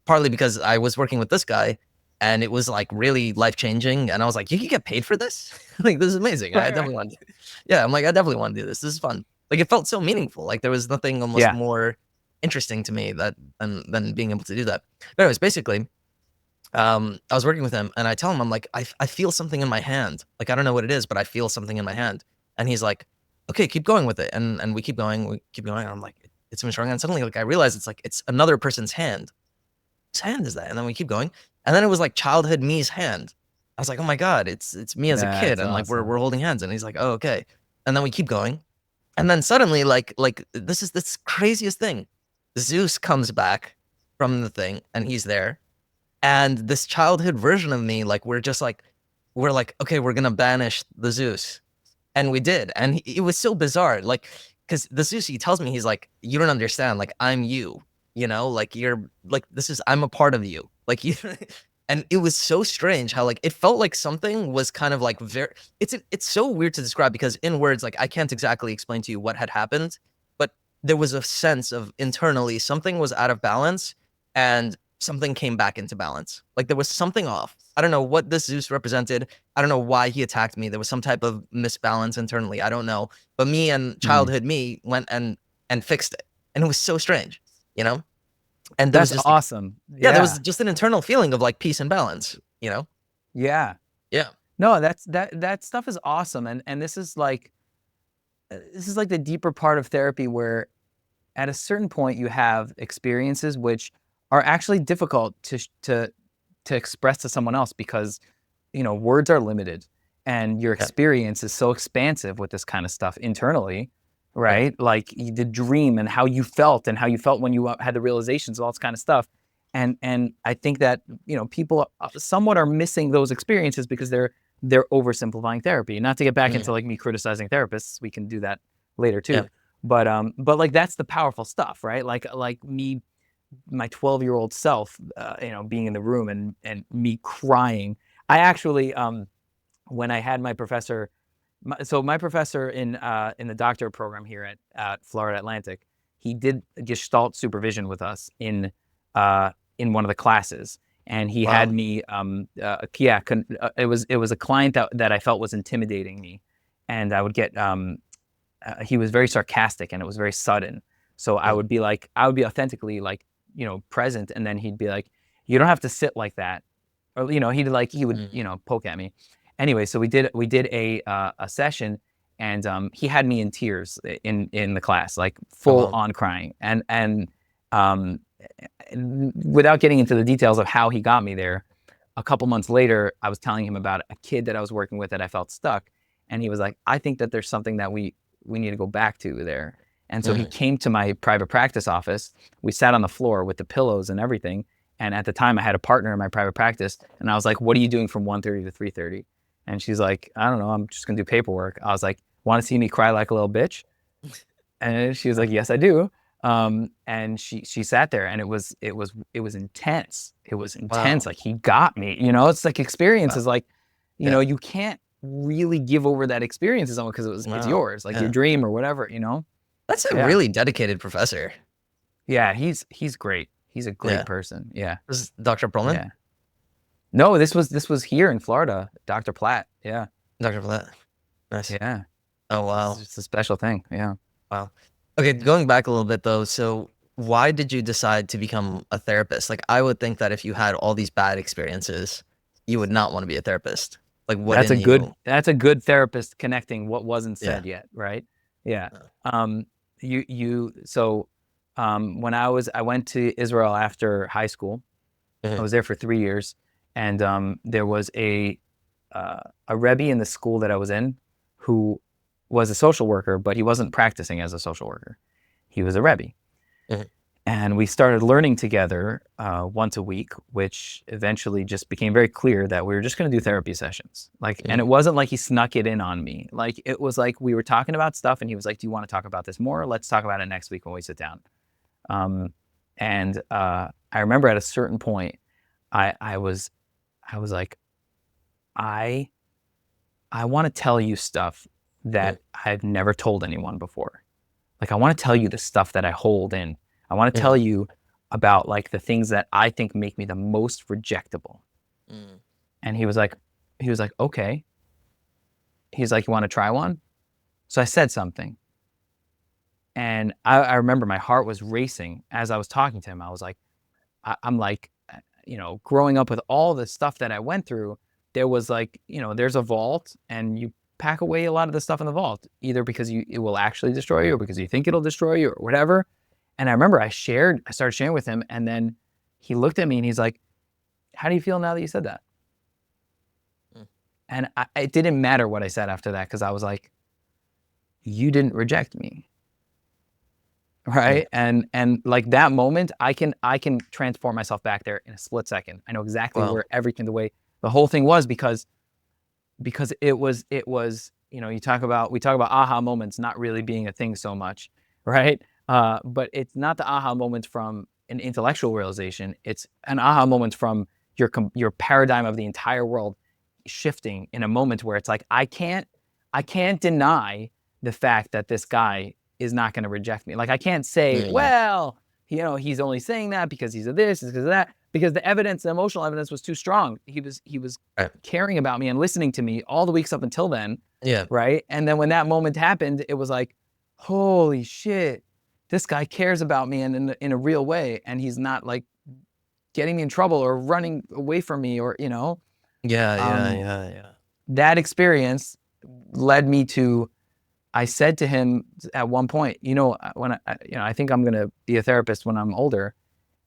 Partly because I was working with this guy, and it was like really life-changing. And I was like, you can get paid for this? Like, this is amazing. I definitely want to do this. Yeah, I'm like, I definitely want to do this. This is fun. Like, it felt so meaningful. Like there was nothing almost more interesting to me than being able to do that. But anyways, basically, I was working with him, and I tell him, I'm like, I feel something in my hand. Like, I don't know what it is, but I feel something in my hand. And he's like, okay, keep going with it. And we keep going. And I'm like, it's been strong. And suddenly, like, I realize it's another person's hand. Whose hand is that? And then we keep going. And then it was like childhood me's hand. I was like, oh my God, it's me as a kid. And like, we're holding hands. And he's like, oh, okay. And then we keep going. And then suddenly, like this is this craziest thing. Zeus comes back from the thing, and he's there. And this childhood version of me, like, we're like, okay, we're going to banish the Zeus. And we did. And it was so bizarre. Like, because the Zeus, he tells me, he's like, you don't understand. Like, I'm you, like you're like, I'm a part of you. Like you, and it was so strange how like, it felt like something was kind of like it's so weird to describe, because in words, like I can't exactly explain to you what had happened, but there was a sense of internally something was out of balance and something came back into balance. Like there was something off. I don't know what this Zeus represented. I don't know why he attacked me. There was some type of misbalance internally. I don't know. But me and childhood me went and fixed it. And it was so strange, And there That's was just awesome. Yeah, there was just an internal feeling of like peace and balance, Yeah. Yeah. No, that stuff is awesome. And this is like the deeper part of therapy, where at a certain point you have experiences which are actually difficult to express to someone else, because words are limited, and your experience is so expansive with this kind of stuff internally, right? Like the dream and how you felt when you had the realizations, all this kind of stuff. And I think that people somewhat are missing those experiences because they're oversimplifying therapy. Not to get back into like me criticizing therapists, we can do that later too. But like that's the powerful stuff, right? Like me my 12-year-old self, being in the room and me crying. I actually, when I had my professor, my professor in the doctorate program here at Florida Atlantic, he did Gestalt supervision with us in one of the classes, and he Wow. had me. It was a client that I felt was intimidating me, and I would get. He was very sarcastic, and it was very sudden. So I would be authentically present, and then he'd be like, "You don't have to sit like that," or he would poke at me. Anyway, so we did a session, and he had me in tears in the class, like full on crying, and without getting into the details of how he got me there, a couple months later, I was telling him about a kid that I was working with that I felt stuck, and he was like, "I think that there's something that we need to go back to there." And so he came to my private practice office. We sat on the floor with the pillows and everything. And at the time, I had a partner in my private practice, and I was like, "What are you doing from 1:30 to 3:30?" And she's like, "I don't know. I'm just gonna do paperwork." I was like, "Want to see me cry like a little bitch?" And she was like, "Yes, I do." And she sat there, and it was intense. It was intense. Wow. Like, he got me. It's like experiences. Wow. Like, you can't really give over that experience to someone because it's yours, like your dream or whatever. That's a really dedicated professor. Yeah, he's great. He's a great person. Yeah. This is Dr. Perlman? Yeah. No, this was here in Florida, Dr. Platt. Yeah. Dr. Platt. Nice. Yeah. Oh, wow. It's a special thing. Yeah. Wow. Okay, going back a little bit though, so why did you decide to become a therapist? Like, I would think that if you had all these bad experiences, you would not want to be a therapist. Like, what That's in a good therapist connecting what wasn't said yet, right? Yeah. When I went to Israel after high school. I was there for 3 years, and there was a Rebbe in the school that I was in who was a social worker, but he wasn't practicing as a social worker. He was a Rebbe. And we started learning together once a week, which eventually just became very clear that we were just going to do therapy sessions. And it wasn't like he snuck it in on me. Like, it was like we were talking about stuff, and he was like, "Do you want to talk about this more? Let's talk about it next week when we sit down." I remember at a certain point, I was like, I want to tell you stuff that I've never told anyone before. Like, I want to tell you the stuff that I hold in. I want to tell you about the things that I think make me the most rejectable. And he was like, "Okay." He's like, "You want to try one?" So I said something. And I remember my heart was racing as I was talking to him. I was like, I'm like, growing up with all the stuff that I went through, there was there's a vault, and you pack away a lot of the stuff in the vault, either because it will actually destroy you or because you think it'll destroy you or whatever. And I remember I started sharing with him, and then he looked at me and he's like, "How do you feel now that you said that?" And it didn't matter what I said after that, because I was like, "You didn't reject me." Right. And like that moment, I can transform myself back there in a split second. I know exactly where everything, the way the whole thing was, because it was, we talk about aha moments not really being a thing so much. Right. But it's not the aha moment from an intellectual realization. It's an aha moment from your paradigm of the entire world shifting in a moment where it's like, I can't deny the fact that this guy is not going to reject me. Like, I can't say, well, he's only saying that because he's of this, because of that, because the evidence, the emotional evidence was too strong. He was caring about me and listening to me all the weeks up until then. Yeah. Right. And then when that moment happened, it was like, holy shit, this guy cares about me in a real way. And he's not like getting me in trouble or running away from me or, Yeah. That experience led me to, I said to him at one point, when I think I'm going to be a therapist when I'm older.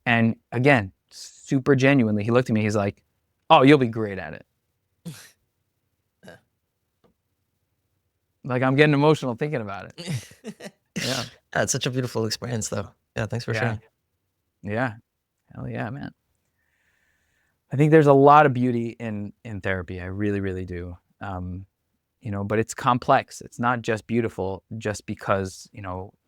And again, super genuinely, he looked at me, he's like, "Oh, you'll be great at it." Like, I'm getting emotional thinking about it. Yeah. It's such a beautiful experience though. Yeah. Thanks for sharing. Yeah. Hell yeah, man. I think there's a lot of beauty in therapy. I really, really do. But it's complex. It's not just beautiful just because,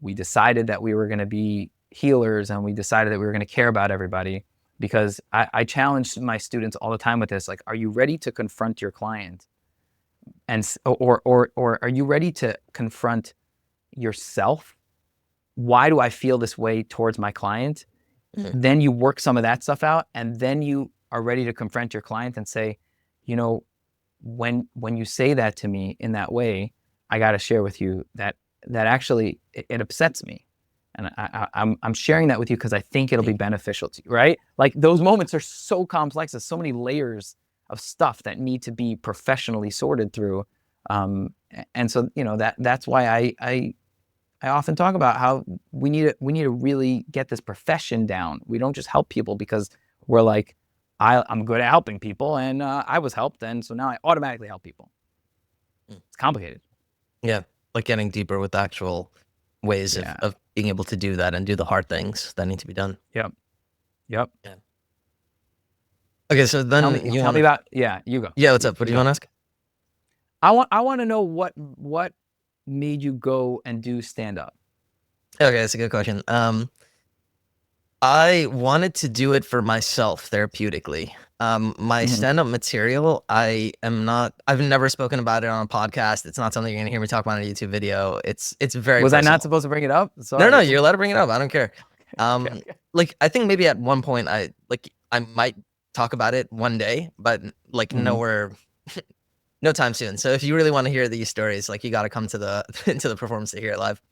we decided that we were going to be healers and we decided that we were going to care about everybody, because I challenged my students all the time with this, like, are you ready to confront your client? Or are you ready to confront yourself? Why do I feel this way towards my client? Mm-hmm. Then you work some of that stuff out, and then you are ready to confront your client and say, you know, when you say that to me in that way, I got to share with you that actually it upsets me. And I'm sharing that with you because I think it'll be beneficial to you, right? Like, those moments are so complex. There's so many layers of stuff that need to be professionally sorted through. And so, you know, that's why I often talk about how we need to really get this profession down. We don't just help people because we're like, I'm good at helping people, and I was helped, and so now I automatically help people. It's complicated. Yeah, like getting deeper with the actual ways of being able to do that and do the hard things that need to be done. Yep. Yeah. Okay, so then tell me about you go. Yeah, what's up? What do you want to ask? I want to know what made you go and do stand up. Okay, that's a good question. I wanted to do it for myself therapeutically. My stand-up material, I've never spoken about it on a podcast. It's not something you're gonna hear me talk about in a YouTube video. It's very Was personal. I not supposed to bring it up? Sorry. No, you're allowed to bring it up. I don't care. Okay. Like, I think maybe at one point I might talk about it one day, but like nowhere, no time soon. So if you really want to hear these stories, like, you got to come to the to the performance to hear it live.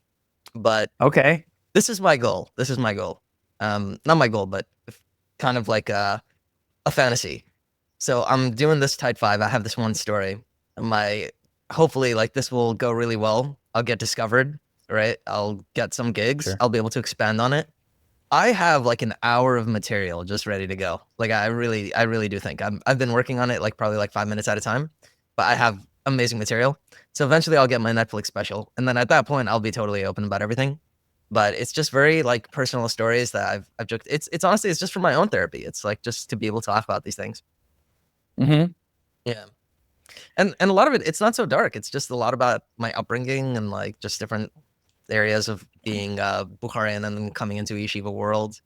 But okay, this is my goal. Not my goal, but kind of like a fantasy. So I'm doing this Tide 5. I have this one story. Hopefully, like, this will go really well. I'll get discovered, right? I'll get some gigs. Sure. I'll be able to expand on it. I have like an hour of material just ready to go. Like, I really do think I've been working on it like probably like 5 minutes at a time, but I have amazing material. So eventually I'll get my Netflix special, and then at that point I'll be totally open about everything. But it's just very like personal stories that I've joked. It's honestly, it's just for my own therapy. It's like just to be able to talk about these things. Mm-hmm. Yeah. And a lot of it, it's not so dark. It's just a lot about my upbringing and like just different areas of being Bukharian and then coming into yeshiva world.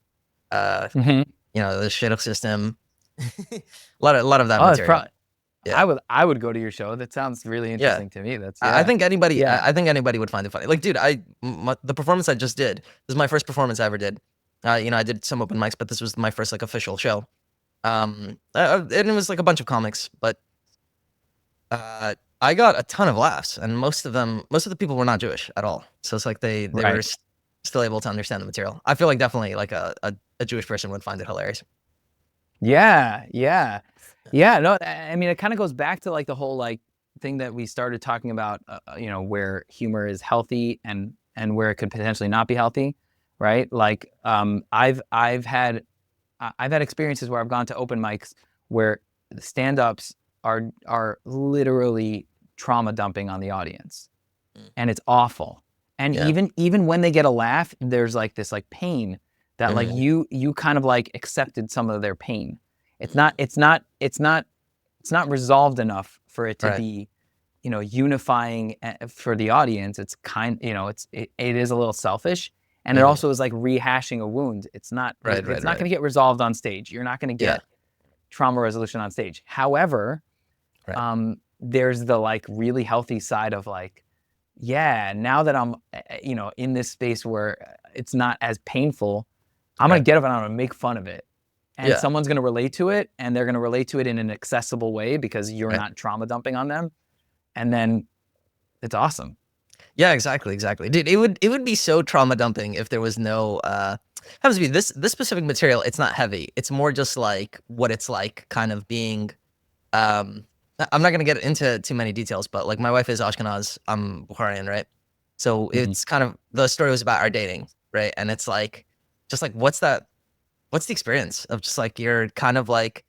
You know, the shidduch system. a lot of that material. Yeah. I would go to your show. That sounds really interesting to me. I think anybody would find it funny. Like, dude, the performance I just did, this is my first performance I ever did. You know, I did some open mics, but this was my first like official show. And it was like a bunch of comics, but I got a ton of laughs, and most of the people were not Jewish at all. So it's like they were still able to understand the material. I feel like definitely like a Jewish person would find it hilarious. Yeah. No, I mean, it kind of goes back to like the whole like thing that we started talking about, you know, where humor is healthy and where it could potentially not be healthy, right? Like, I've had experiences where I've gone to open mics where the stand-ups are literally trauma dumping on the audience, and it's awful. And even when they get a laugh, there's like this like pain that like you kind of like accepted some of their pain. It's not resolved enough for it to be, you know, unifying for the audience. It's it is a little selfish, and it also is like rehashing a wound. It's not not going to get resolved on stage. You're not going to get trauma resolution on stage. However, there's the like really healthy side of like, now that I'm, you know, in this space where it's not as painful, I'm going to get up and I'm going to make fun of it. And someone's going to relate to it, and they're going to relate to it in an accessible way because you're not trauma dumping on them. And then it's awesome. Yeah, exactly. Dude, it would be so trauma dumping if there was no happens to be this specific material. It's not heavy. It's more just like what it's like kind of being I'm not going to get into too many details, but like my wife is Ashkenaz, I'm Bukharian, right? So it's kind of, the story was about our dating, right? And it's like, just like, what's the experience of just like, you're kind of like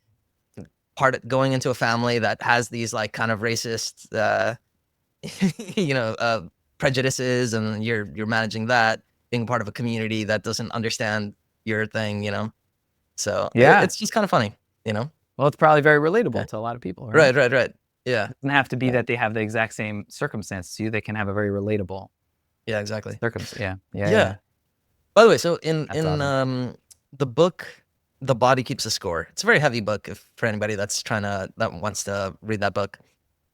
going into a family that has these like kind of racist, you know, prejudices, and you're managing that, being part of a community that doesn't understand your thing, you know? So it's just kind of funny, you know? Well, it's probably very relatable to a lot of people, right? Right. Yeah. It doesn't have to be that they have the exact same circumstance to you. They can have a very relatable exactly. circumstance. Yeah. By the way, so in That's awesome. the book, The Body Keeps the Score. It's a very heavy book for anybody that wants to read that book.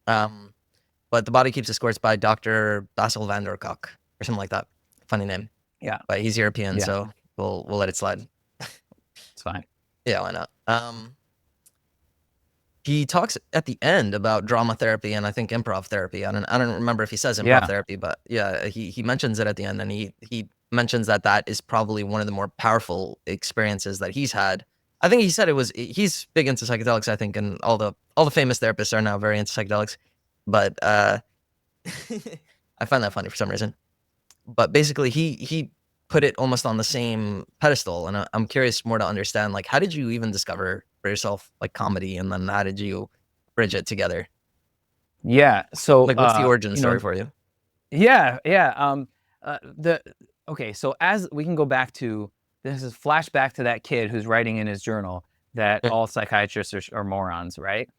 But The Body Keeps the Score is by Dr. Basil van der Kolk or something like that. Funny name. Yeah. But he's European, Yeah. so we'll let it slide. It's fine. Yeah, why not? He talks at the end about drama therapy and I think improv therapy. I don't remember if he says improv therapy, but yeah, he mentions it at the end, and he mentions that is probably one of the more powerful experiences that he's had. I think he said he's big into psychedelics, I think, and all the famous therapists are now very into psychedelics. But I find that funny for some reason. But basically he put it almost on the same pedestal, and I'm curious more to understand, like, how did you even discover for yourself like comedy, and then how did you bridge it together? Yeah. So like, what's the origin story for you? Yeah. Okay. So as we can go back to this, is flashback to that kid who's writing in his journal that all psychiatrists are morons, right?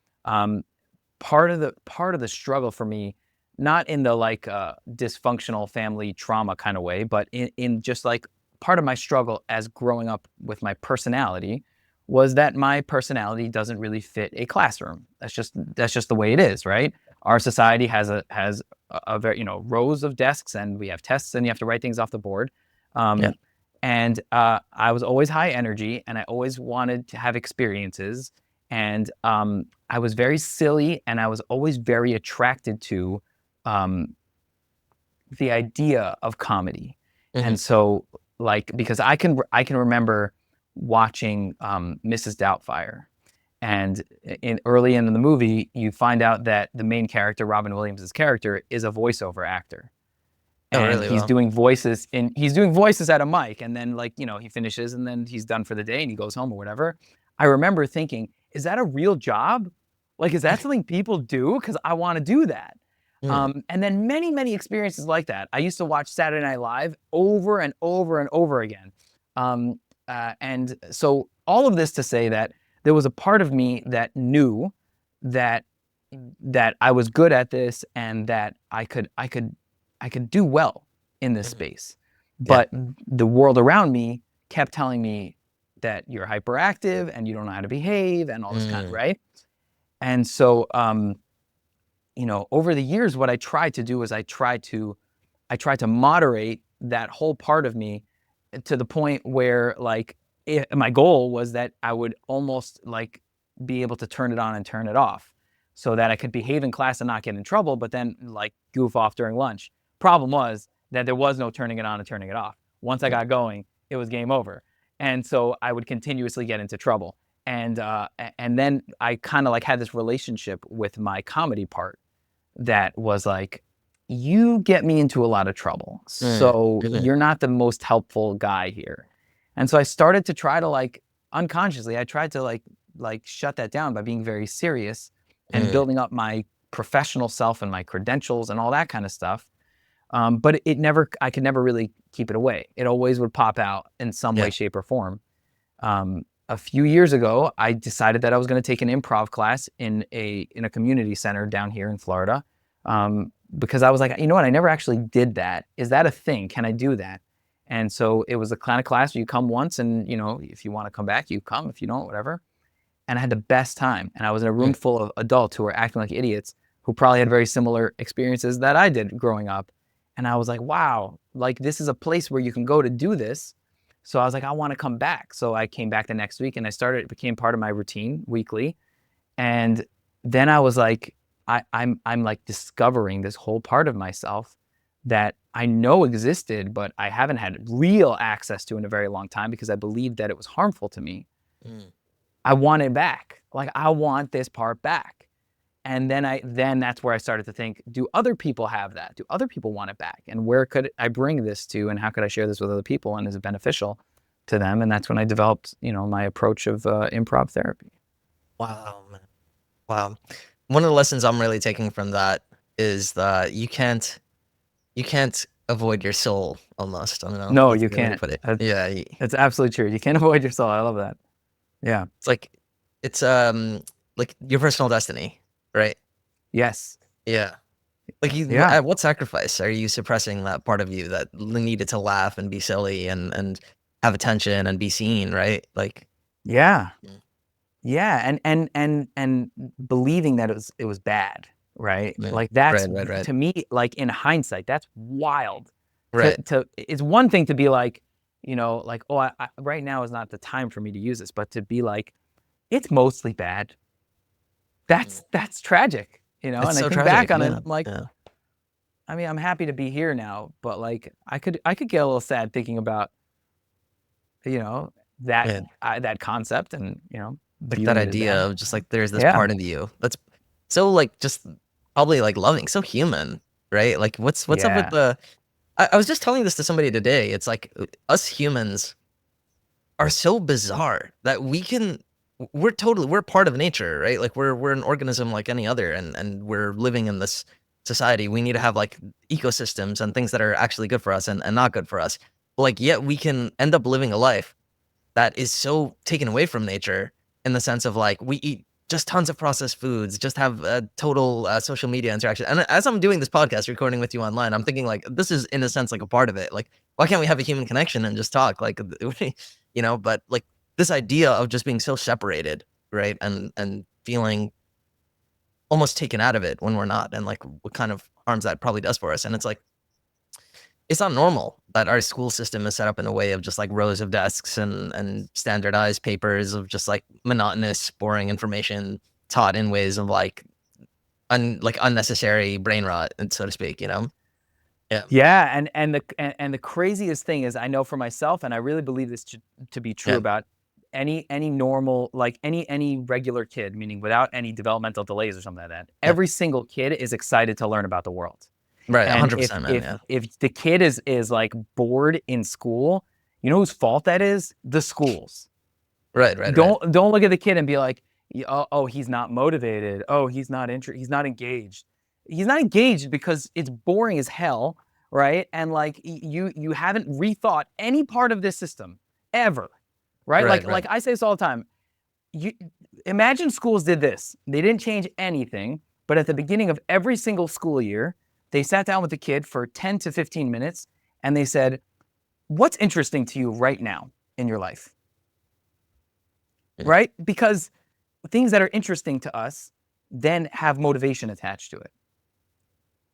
Part of the struggle for me, not in the like dysfunctional family trauma kind of way, but in just like part of my struggle as growing up with my personality was that my personality doesn't really fit a classroom. That's just the way it is, right? Our society has a very, rows of desks, and we have tests, and you have to write things off the board. And I was always high energy, and I always wanted to have experiences. And I was very silly, and I was always very attracted to the idea of comedy. And so, like, because I can remember watching Mrs. Doubtfire, and early in the movie, you find out that the main character, Robin Williams' character, is a voiceover actor. And really? he's doing voices at a mic, and then he finishes, and then he's done for the day, and he goes home or whatever. I remember thinking, is that a real job? Like, is that something people do? Because I want to do that. And then many, many experiences like that. I used to watch Saturday Night Live over and over and over again. And so all of this to say that there was a part of me that knew that I was good at this, and that I could do well in this space. But the world around me kept telling me that you're hyperactive and you don't know how to behave and all this kind of, right? And so, over the years, what I tried to do is I tried to moderate that whole part of me to the point where, like, my goal was that I would almost like be able to turn it on and turn it off, so that I could behave in class and not get in trouble, but then like goof off during lunch. Problem was that there was no turning it on and turning it off. Once I got going, it was game over. And so I would continuously get into trouble. And then I kind of like had this relationship with my comedy part that was like, you get me into a lot of trouble, so you're not the most helpful guy here. And so I started to try to, like, unconsciously, I tried to like shut that down by being very serious and building up my professional self and my credentials and all that kind of stuff. But I could never really keep it away. It always would pop out in some way, shape, or form. A few years ago, I decided that I was going to take an improv class in a community center down here in Florida, because I was like, you know what, I never actually did that. Is that a thing? Can I do that? And so it was the kind of class where you come once, and if you want to come back, you come. If you don't, whatever. And I had the best time. And I was in a room full of adults who were acting like idiots, who probably had very similar experiences that I did growing up. And I was like, wow, like, this is a place where you can go to do this. So I was like, I want to come back. So I came back the next week, and it became part of my routine weekly. And then I was like, I'm like discovering this whole part of myself that I know existed, but I haven't had real access to in a very long time, because I believed that it was harmful to me. I want it back. Like, I want this part back. And then that's where I started to think, do other people have that? Do other people want it back? And where could I bring this to, and how could I share this with other people, and is it beneficial to them? And that's when I developed, my approach of improv therapy. Wow, man. Wow. One of the lessons I'm really taking from that is that you can't avoid your soul, almost. I don't know. No, you can't. Put it. It's absolutely true. You can't avoid your soul. I love that. Yeah. It's like your personal destiny, right? Yes. Yeah. Like at what sacrifice are you suppressing that part of you that needed to laugh and be silly and have attention and be seen, right? Like, yeah. And believing that it was bad, right? yeah. Like that's Right. to me, like in hindsight, that's wild. Right. It's one thing to be like, like, oh, I right now is not the time for me to use this, but to be like, it's mostly bad. That's tragic, It's and so I think tragic, back on it, yeah, I'm like, yeah. I mean, I'm happy to be here now, but like, I could get a little sad thinking about, that Yeah. that concept and Like that viewing it as idea bad. of just like there's this Yeah. part of you that's so like just probably like loving, so human, right? Like what's up with the I was just telling this to somebody today. It's like us humans are so bizarre that we're part of nature, right? Like we're an organism like any other, and we're living in this society. We need to have like ecosystems and things that are actually good for us and not good for us. But like yet we can end up living a life that is so taken away from nature in the sense of like we eat just tons of processed foods, just have a total social media interaction. And as I'm doing this podcast, recording with you online, I'm thinking like this is in a sense like a part of it. Like why can't we have a human connection and just talk? Like but like this idea of just being so separated, right? And feeling almost taken out of it when we're not, and like what kind of harms that probably does for us. And it's like it's not normal that our school system is set up in a way of just like rows of desks and standardized papers of just like monotonous, boring information taught in ways of like unnecessary brain rot, and so to speak, Yeah. Yeah, and the craziest thing is, I know for myself, and I really believe this to be true about any normal, like any regular kid, meaning without any developmental delays or something like that. Every single kid is excited to learn about the world. Right, And 100%, man. if the kid is like bored in school, you know whose fault that is? The schools. Right. Don't look at the kid and be like, oh, he's not motivated. Oh, he's not he's not engaged. He's not engaged because it's boring as hell, right? And like you haven't rethought any part of this system ever, right? Like I say this all the time. You imagine schools did this. They didn't change anything, but at the beginning of every single school year, they sat down with the kid for 10 to 15 minutes and they said, what's interesting to you right now in your life? Right? Because things that are interesting to us then have motivation attached to it.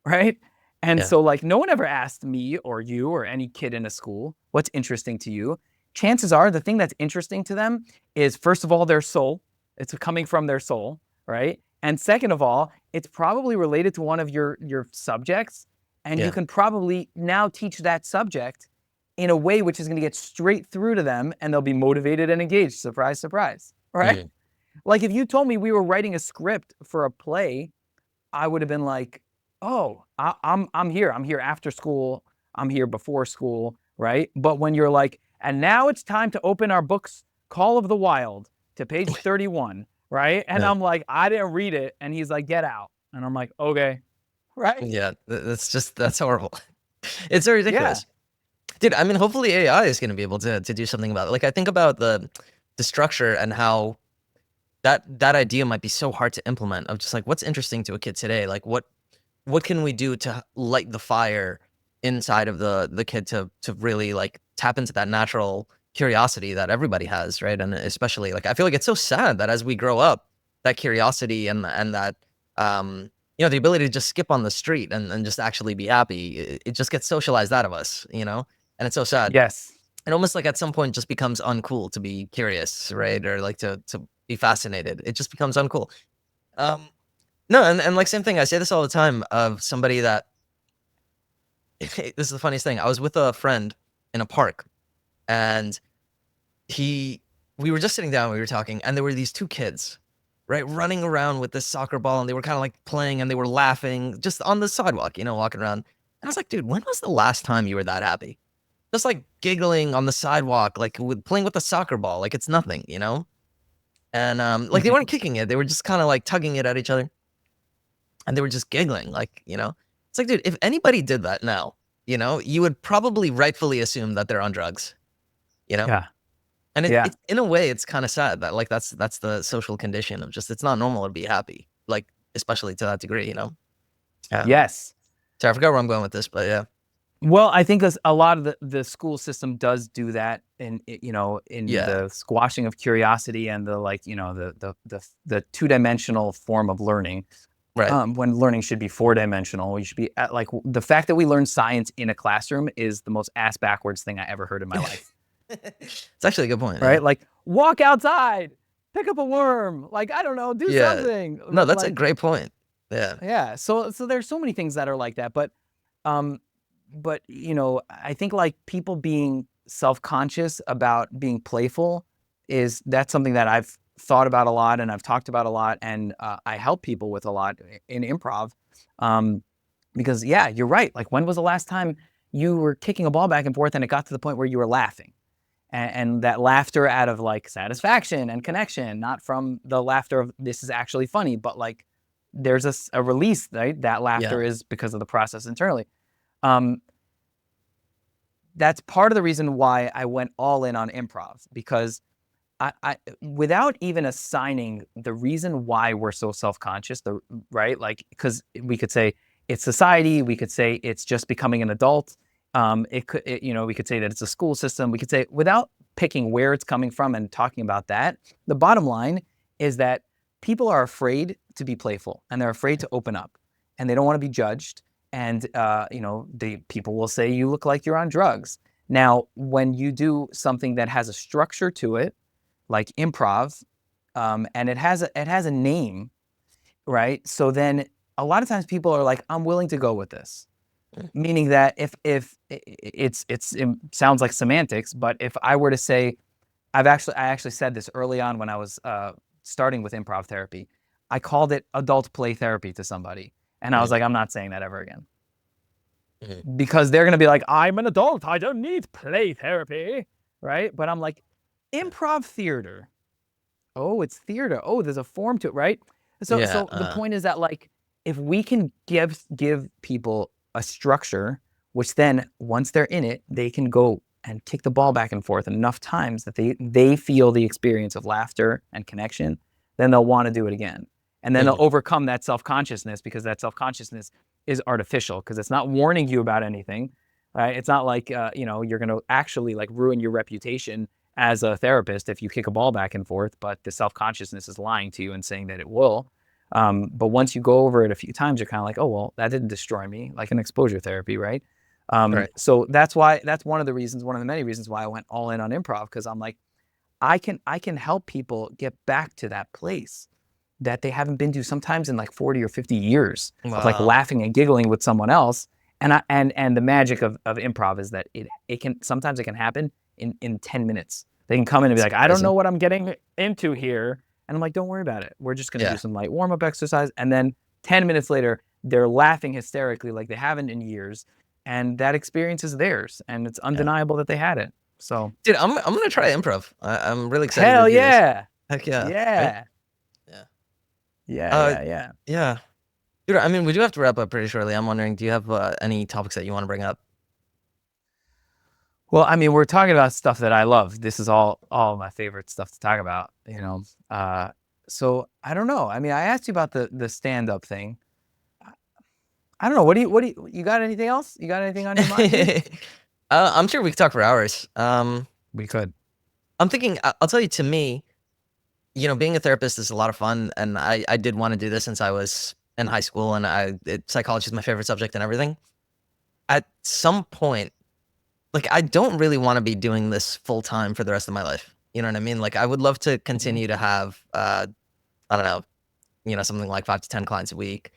Right? And so like no one ever asked me or you or any kid in a school, what's interesting to you? Chances are the thing that's interesting to them is, first of all, their soul. It's coming from their soul, right? And second of all, it's probably related to one of your subjects, and you can probably now teach that subject in a way which is going to get straight through to them, and they'll be motivated and engaged. Surprise, surprise, right? Like if you told me we were writing a script for a play, I would have been like, oh, I'm here. I'm here after school. I'm here before school, right? But when you're like, and now it's time to open our books, Call of the Wild, to page 31, right? And I'm like, I didn't read it. And he's like, get out. And I'm like, okay, right? Yeah, that's horrible. It's so ridiculous. Dude, I mean, hopefully AI is going to be able to do something about it. Like I think about the structure and how that idea might be so hard to implement, of just like what's interesting to a kid today. Like what can we do to light the fire inside of the kid to really like tap into that natural curiosity that everybody has, right? And especially like I feel like it's so sad that as we grow up, that curiosity and that the ability to just skip on the street and just actually be happy, it just gets socialized out of us, and it's so sad. Yes. It almost like at some point just becomes uncool to be curious, right? Or like to be fascinated. It just becomes uncool. No, and like same thing. I say this all the time of somebody that this is the funniest thing. I was with a friend in a park, and we were just sitting down, we were talking, and there were these two kids, right, running around with this soccer ball, and they were kind of like playing, and they were laughing just on the sidewalk, walking around. And I was like, dude, when was the last time you were that happy? Just like giggling on the sidewalk, like playing with a soccer ball, like it's nothing, And like they weren't kicking it, they were just kind of like tugging it at each other, and they were just giggling, like It's like, dude, if anybody did that now, you would probably rightfully assume that they're on drugs, Yeah. And it, in a way, it's kind of sad that like that's the social condition of just it's not normal to be happy, like especially to that degree, Yes. Sorry, I forgot where I'm going with this, but yeah. Well, I think a lot of the school system does do that in Yeah. the squashing of curiosity and the the two-dimensional form of learning. Right. When learning should be four-dimensional, you should be at, like, the fact that we learn science in a classroom is the most ass backwards thing I ever heard in my life. It's actually a good point. Right? Yeah. Like, walk outside, pick up a worm, like, I don't know, do something. No, that's a Like, great point. Yeah. yeah. So there's so many things that are like that, but I think, like, people being self-conscious about being playful that's something that I've thought about a lot and I've talked about a lot, and I help people with a lot in improv. Because yeah, you're right. Like, when was the last time you were kicking a ball back and forth and it got to the point where you were laughing? And that laughter out of, like, satisfaction and connection, not from the laughter of this is actually funny, but, like, there's a release, right? That laughter is because of the process internally. That's part of the reason why I went all in on improv, because I without even assigning the reason why we're so self-conscious, right? Like, because we could say it's society, we could say it's just becoming an adult. We could say that it's a school system. We could say, without picking where it's coming from and talking about that, the bottom line is that people are afraid to be playful, and they're afraid to open up, and they don't want to be judged. And, the people will say you look like you're on drugs. Now, when you do something that has a structure to it, like improv, and it has a name, right? So then a lot of times people are like, I'm willing to go with this. Meaning that if it sounds like semantics, but if I were to say, I actually said this early on when I was starting with improv therapy, I called it adult play therapy to somebody. And I was like, I'm not saying that ever again. Because they're going to be like, I'm an adult, I don't need play therapy, right? But I'm like, improv theater. Oh, it's theater. Oh, there's a form to it, right? So the point is that, like, if we can give people a structure, which then once they're in it, they can go and kick the ball back and forth enough times that they feel the experience of laughter and connection, then they'll want to do it again. And then they'll overcome that self-consciousness, because that self-consciousness is artificial, because it's not warning you about anything, right? It's not like, you're going to actually, like, ruin your reputation as a therapist if you kick a ball back and forth, but the self-consciousness is lying to you and saying that it will. But once you go over it a few times, you're kind of like, oh, well, that didn't destroy me, like an exposure therapy, right? Right. So that's one of the many reasons why I went all in on improv, because I'm like, I can help people get back to that place that they haven't been to, sometimes in like 40 or 50 years of, like, laughing and giggling with someone else. And the magic of improv is that it can sometimes happen in 10 minutes. They can come in and be like, I don't know what I'm getting into here. And I'm like, don't worry about it. We're just going to do some light warm-up exercise. And then 10 minutes later, they're laughing hysterically like they haven't in years. And that experience is theirs. And it's undeniable that they had it. So, dude, I'm going to try improv. I'm really excited. Hell to do yeah. This. Heck yeah. Yeah. Right? Yeah. Dude, I mean, we do have to wrap up pretty shortly. I'm wondering, do you have any topics that you want to bring up? Well, I mean, we're talking about stuff that I love. This is all my favorite stuff to talk about, So I don't know. I mean, I asked you about the stand-up thing. I don't know. What do you got anything else? You got anything on your mind? I'm sure we could talk for hours. We could. I'm thinking, I'll tell you, to me, being a therapist is a lot of fun. And I did want to do this since I was in high school, and psychology is my favorite subject and everything. At some point, like, I don't really want to be doing this full time for the rest of my life. You know what I mean? Like, I would love to continue to have, I don't know, something like 5 to 10 clients a week,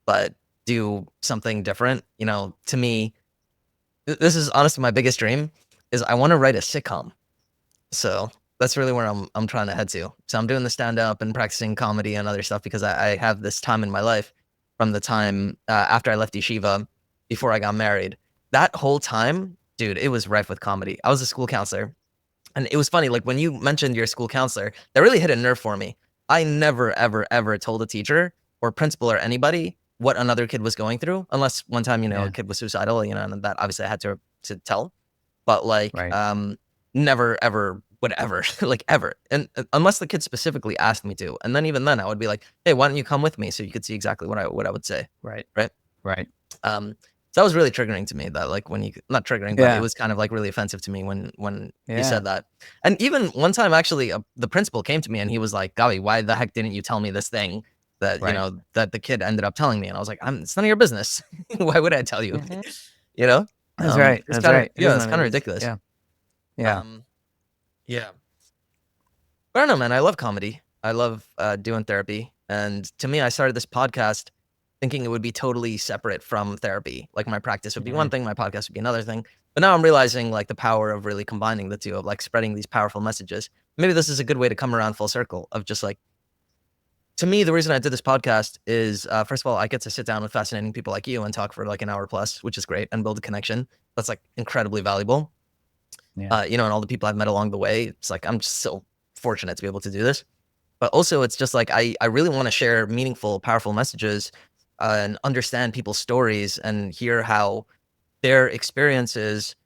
but do something different. To me, this is honestly my biggest dream, is I want to write a sitcom. So that's really where I'm trying to head to. So I'm doing the stand up and practicing comedy and other stuff because I have this time in my life from the time after I left yeshiva, before I got married. That whole time, dude, it was rife with comedy. I was a school counselor, and it was funny. Like, when you mentioned your school counselor, that really hit a nerve for me. I never, ever, ever told a teacher or principal or anybody what another kid was going through, unless one time, a kid was suicidal, and that obviously I had to tell. But, like, never, ever would ever, like, ever. And unless the kid specifically asked me to. And then even then I would be like, hey, why don't you come with me so you could see exactly what I would say. Right. Right. Right. that was really triggering to me. That like when you not triggering, but it was kind of like really offensive to me when you said that. And even one time, actually, the principal came to me and he was like, "Gabi, why the heck didn't you tell me this thing that you know that the kid ended up telling me?" And I was like, "It's none of your business. Why would I tell you?" You know, that's right. It's That's kind right. of it's kind of ridiculous. Yeah. Yeah. Yeah. But I don't know, man. I love comedy. I love doing therapy. And to me, I started this podcast thinking it would be totally separate from therapy. Like my practice would be one thing, my podcast would be another thing. But now I'm realizing like the power of really combining the two, of like spreading these powerful messages. Maybe this is a good way to come around full circle of just like, to me, the reason I did this podcast is, first of all, I get to sit down with fascinating people like you and talk for like an hour plus, which is great, and build a connection. That's like incredibly valuable. Yeah. You know, and all the people I've met along the way, it's like, I'm just so fortunate to be able to do this. But also it's just like, I really want to share meaningful, powerful messages and understand people's stories and hear how their experiences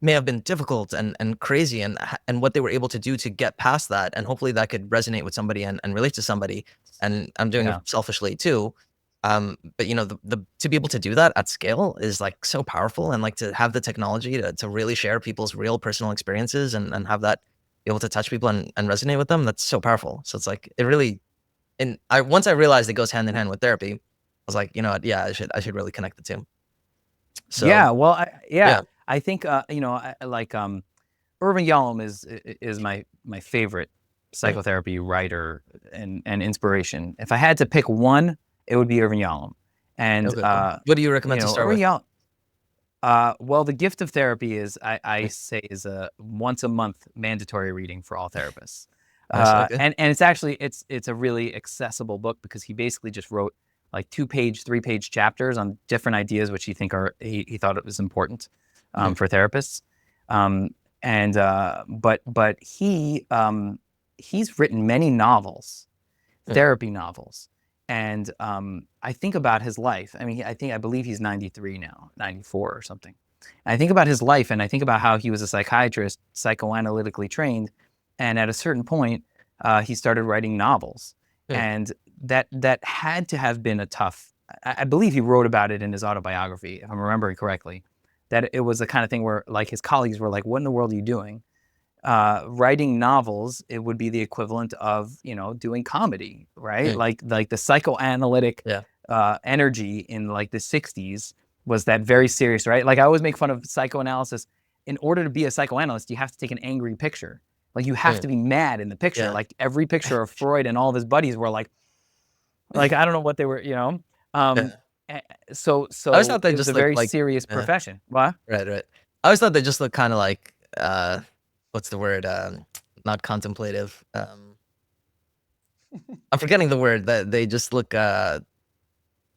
may have been difficult and crazy and what they were able to do to get past that. And hopefully that could resonate with somebody and relate to somebody. And I'm doing it selfishly too. But you know, the to be able to do that at scale is like so powerful, and like to have the technology to really share people's real personal experiences and have that be able to touch people and resonate with them. That's so powerful. So it's like, it really, and once I realized it goes hand in hand with therapy, I was like, you know what? Yeah, I should really connect the two. So yeah, well, I think you know, like Irvin Yalom is my favorite psychotherapy writer and inspiration. If I had to pick one, it would be Irvin Yalom. And okay, cool. What do you recommend to start with? Well, the gift of therapy is I say is a once a month mandatory reading for all therapists. And it's actually it's a really accessible book because he basically just wrote like 2-page, 3-page chapters on different ideas which he thought it was important for therapists. But he's written many novels, therapy novels. And I think about his life. I mean, I believe he's 93 now, 94 or something. And I think about his life, and I think about how he was a psychiatrist, psychoanalytically trained, and at a certain point, he started writing novels. And that had to have been a tough. I believe he wrote about it in his autobiography, if I'm remembering correctly. That it was the kind of thing where, like, his colleagues were like, "What in the world are you doing?" Writing novels, it would be the equivalent of, you know, doing comedy, right? Like the psychoanalytic energy in like the 60s was that very serious, right? Like I always make fun of psychoanalysis. In order to be a psychoanalyst, you have to take an angry picture. Like you have to be mad in the picture. Like every picture of Freud and all of his buddies were like I don't know what they were, you know. So I always thought they it was just a very like serious profession. What? Right. I always thought they just looked kind of like what's the word? Not contemplative. I'm forgetting the word. That they just look out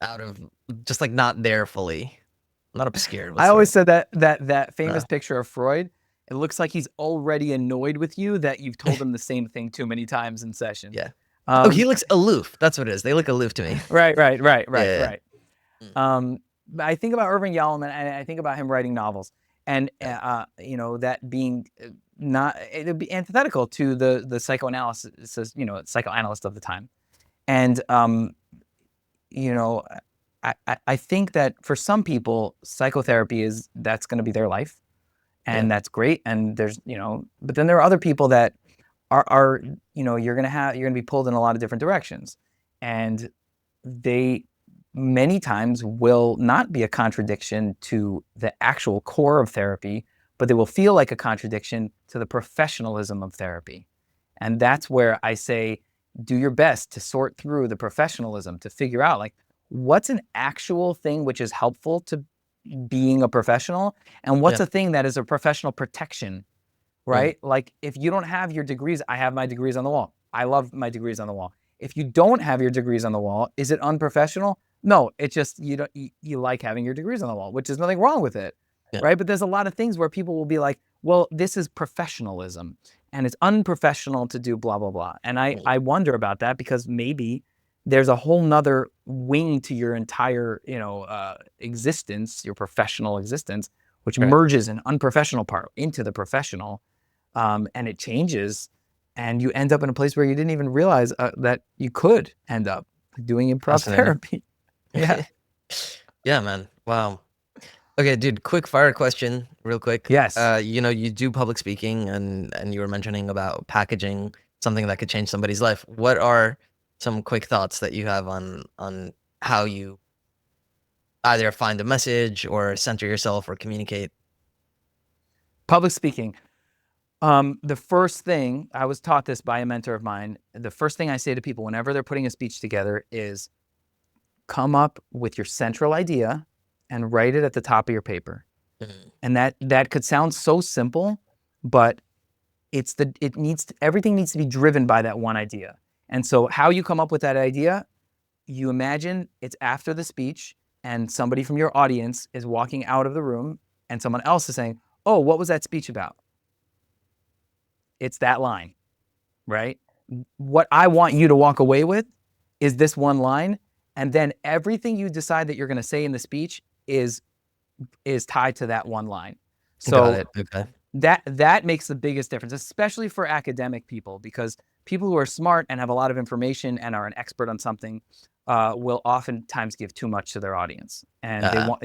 of, just like not there fully, not obscured. I always said that famous picture of Freud. It looks like he's already annoyed with you that you've told him the same thing too many times in session. Yeah. He looks aloof. That's what it is. They look aloof to me. Right. But I think about Irvin Yalom, and I think about him writing novels, and you know, that being it'd be antithetical to the psychoanalysis, you know, psychoanalyst of the time. And you know, I think that for some people, psychotherapy that's going to be their life, and that's great. And there's, you know, but then there are other people that are you know, you're gonna be pulled in a lot of different directions, and they many times will not be a contradiction to the actual core of therapy, but they will feel like a contradiction to the professionalism of therapy. And that's where I say, do your best to sort through the professionalism to figure out like what's an actual thing which is helpful to being a professional, and what's a thing that is a professional protection, right? Like if you don't have your degrees, I have my degrees on the wall. I love my degrees on the wall. If you don't have your degrees on the wall, is it unprofessional? No, it's just you like having your degrees on the wall, which is nothing wrong with it, right? But there's a lot of things where people will be like, well, this is professionalism, and it's unprofessional to do blah, blah, blah. And I wonder about that, because maybe there's a whole nother wing to your entire, you know, existence, your professional existence, which merges an unprofessional part into the professional, and it changes, and you end up in a place where you didn't even realize that you could end up doing improv therapy. Yeah. Yeah, man. Wow. Okay, dude, quick fire question, real quick. Yes. You do public speaking and you were mentioning about packaging something that could change somebody's life. What are some quick thoughts that you have on how you either find a message or center yourself or communicate? Public speaking. The first thing, I was taught this by a mentor of mine, the first thing I say to people whenever they're putting a speech together is come up with your central idea and write it at the top of your paper. And that could sound so simple, but everything needs to be driven by that one idea. And so how you come up with that idea, you imagine it's after the speech and somebody from your audience is walking out of the room and someone else is saying, "Oh, what was that speech about?" It's that line, right? What I want you to walk away with is this one line, and then everything you decide that you're going to say in the speech is tied to that one line. So Got it. Okay. that makes the biggest difference, especially for academic people, because people who are smart and have a lot of information and are an expert on something will oftentimes give too much to their audience, and they want,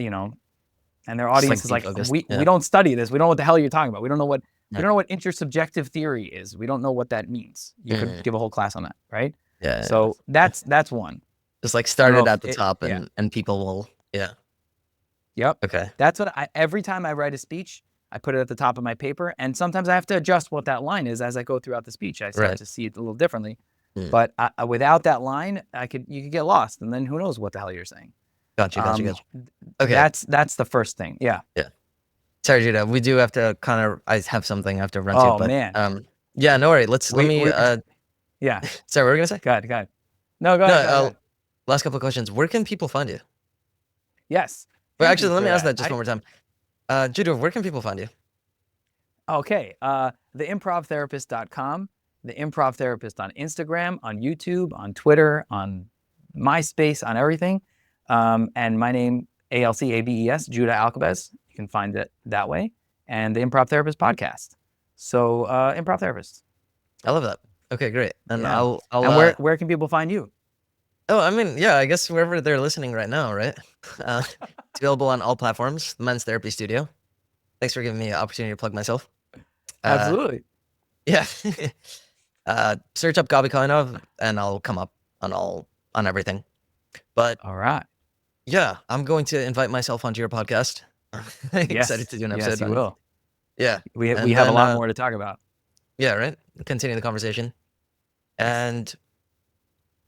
and their audience is like, we don't study this. We don't know what the hell you're talking about. We don't know what intersubjective theory is. We don't know what that means. You could give a whole class on that, right? Yeah. So that's one. Just like start it at the top and people will, Yep. Okay. That's what every time I write a speech, I put it at the top of my paper, and sometimes I have to adjust what that line is as I go throughout the speech. I start to see it a little differently. But without that line, you could get lost, and then who knows what the hell you're saying. Gotcha. Okay. That's the first thing. Yeah. Sorry, Judah. We do have to I have something I have to run to. Oh, but, man. Yeah, no worry. Let me. Yeah. Sorry, what were you gonna say? Go ahead. No, go ahead. Last couple of questions. Where can people find you? Yes. But actually, let me ask that just one more time. Judah, where can people find you? Okay. theimprovtherapist.com, the Improv Therapist on Instagram, on YouTube, on Twitter, on MySpace, on everything. And my name, Alcabes, Juda Alcabes. You can find it that way. And the Improv Therapist podcast. So, Improv Therapist. I love that. Okay, great. And yeah. I'll and where can people find you? Oh, I mean, yeah, I guess wherever they're listening right now, right? It's available on all platforms, the Men's Therapy Studio. Thanks for giving me an opportunity to plug myself. Absolutely. Yeah. Search up Gabi Koyenov and I'll come up on everything. But all right. Yeah, I'm going to invite myself onto your podcast. Excited to do an episode. Yes, you will. Yeah. We have a lot more to talk about. Yeah, right? Continue the conversation. And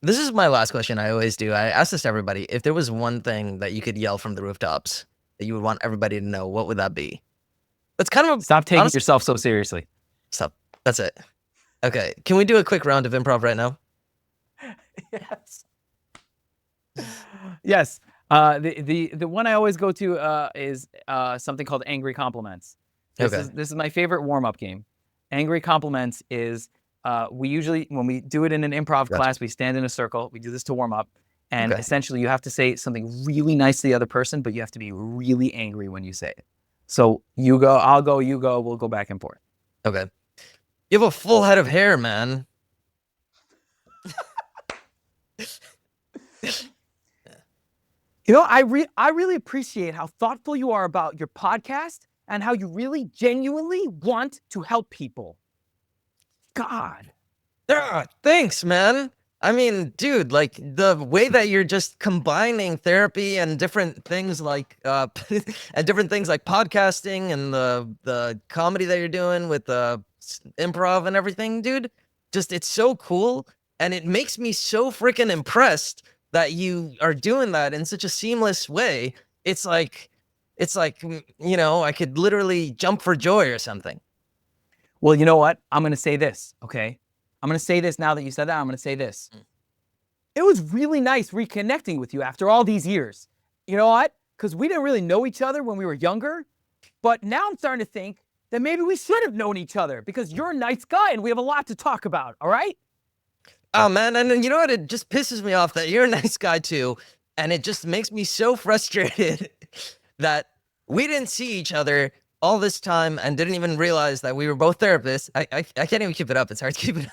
this is my last question. I always do. I ask this to everybody. If there was one thing that you could yell from the rooftops that you would want everybody to know, what would that be? That's kind of stop taking yourself so seriously. Stop. That's it. Okay. Can we do a quick round of improv right now? Yes. Yes. The one I always go to is something called angry compliments. This is my favorite warm-up game. Angry compliments is we usually, when we do it in an improv class, we stand in a circle. We do this to warm up. And essentially, you have to say something really nice to the other person, but you have to be really angry when you say it. So you go, I'll go, you go, we'll go back and forth. Okay. You have a full head of hair, man. I really appreciate how thoughtful you are about your podcast and how you really genuinely want to help people. God. Thanks, man. I mean, dude, like the way that you're just combining therapy and different things like podcasting and the comedy that you're doing with the improv and everything, dude. Just it's so cool, and it makes me so freaking impressed that you are doing that in such a seamless way. It's like I could literally jump for joy or something. Well, you know what? I'm going to say this, okay? I'm going to say this now that you said that. I'm going to say this. It was really nice reconnecting with you after all these years. You know what? Because we didn't really know each other when we were younger. But now I'm starting to think that maybe we should have known each other because you're a nice guy and we have a lot to talk about. All right? Oh, man. And you know what? It just pisses me off that you're a nice guy, too. And it just makes me so frustrated that we didn't see each other all this time and didn't even realize that we were both therapists. I can't even keep it up. It's hard to keep it up.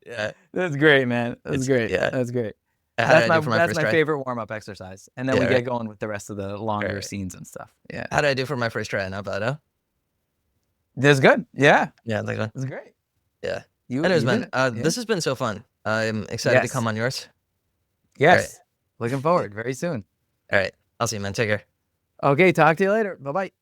Yeah. That's great, man. That's great. Yeah. That's great. How did I do for my That's first my try? favorite warm-up exercise. And then Yeah, we right. get going with the rest of the longer Right. scenes and stuff. Yeah. How did I do for my first try? Not bad, huh? That's good. Yeah. Yeah, thanks, man. That's great. Yeah. You Anyways, did man, it. Yeah. this has been so fun. I'm excited to Yes. come on yours. Yes. Looking forward very soon. All right. I'll see you, man. Take care. Okay, talk to you later. Bye-bye.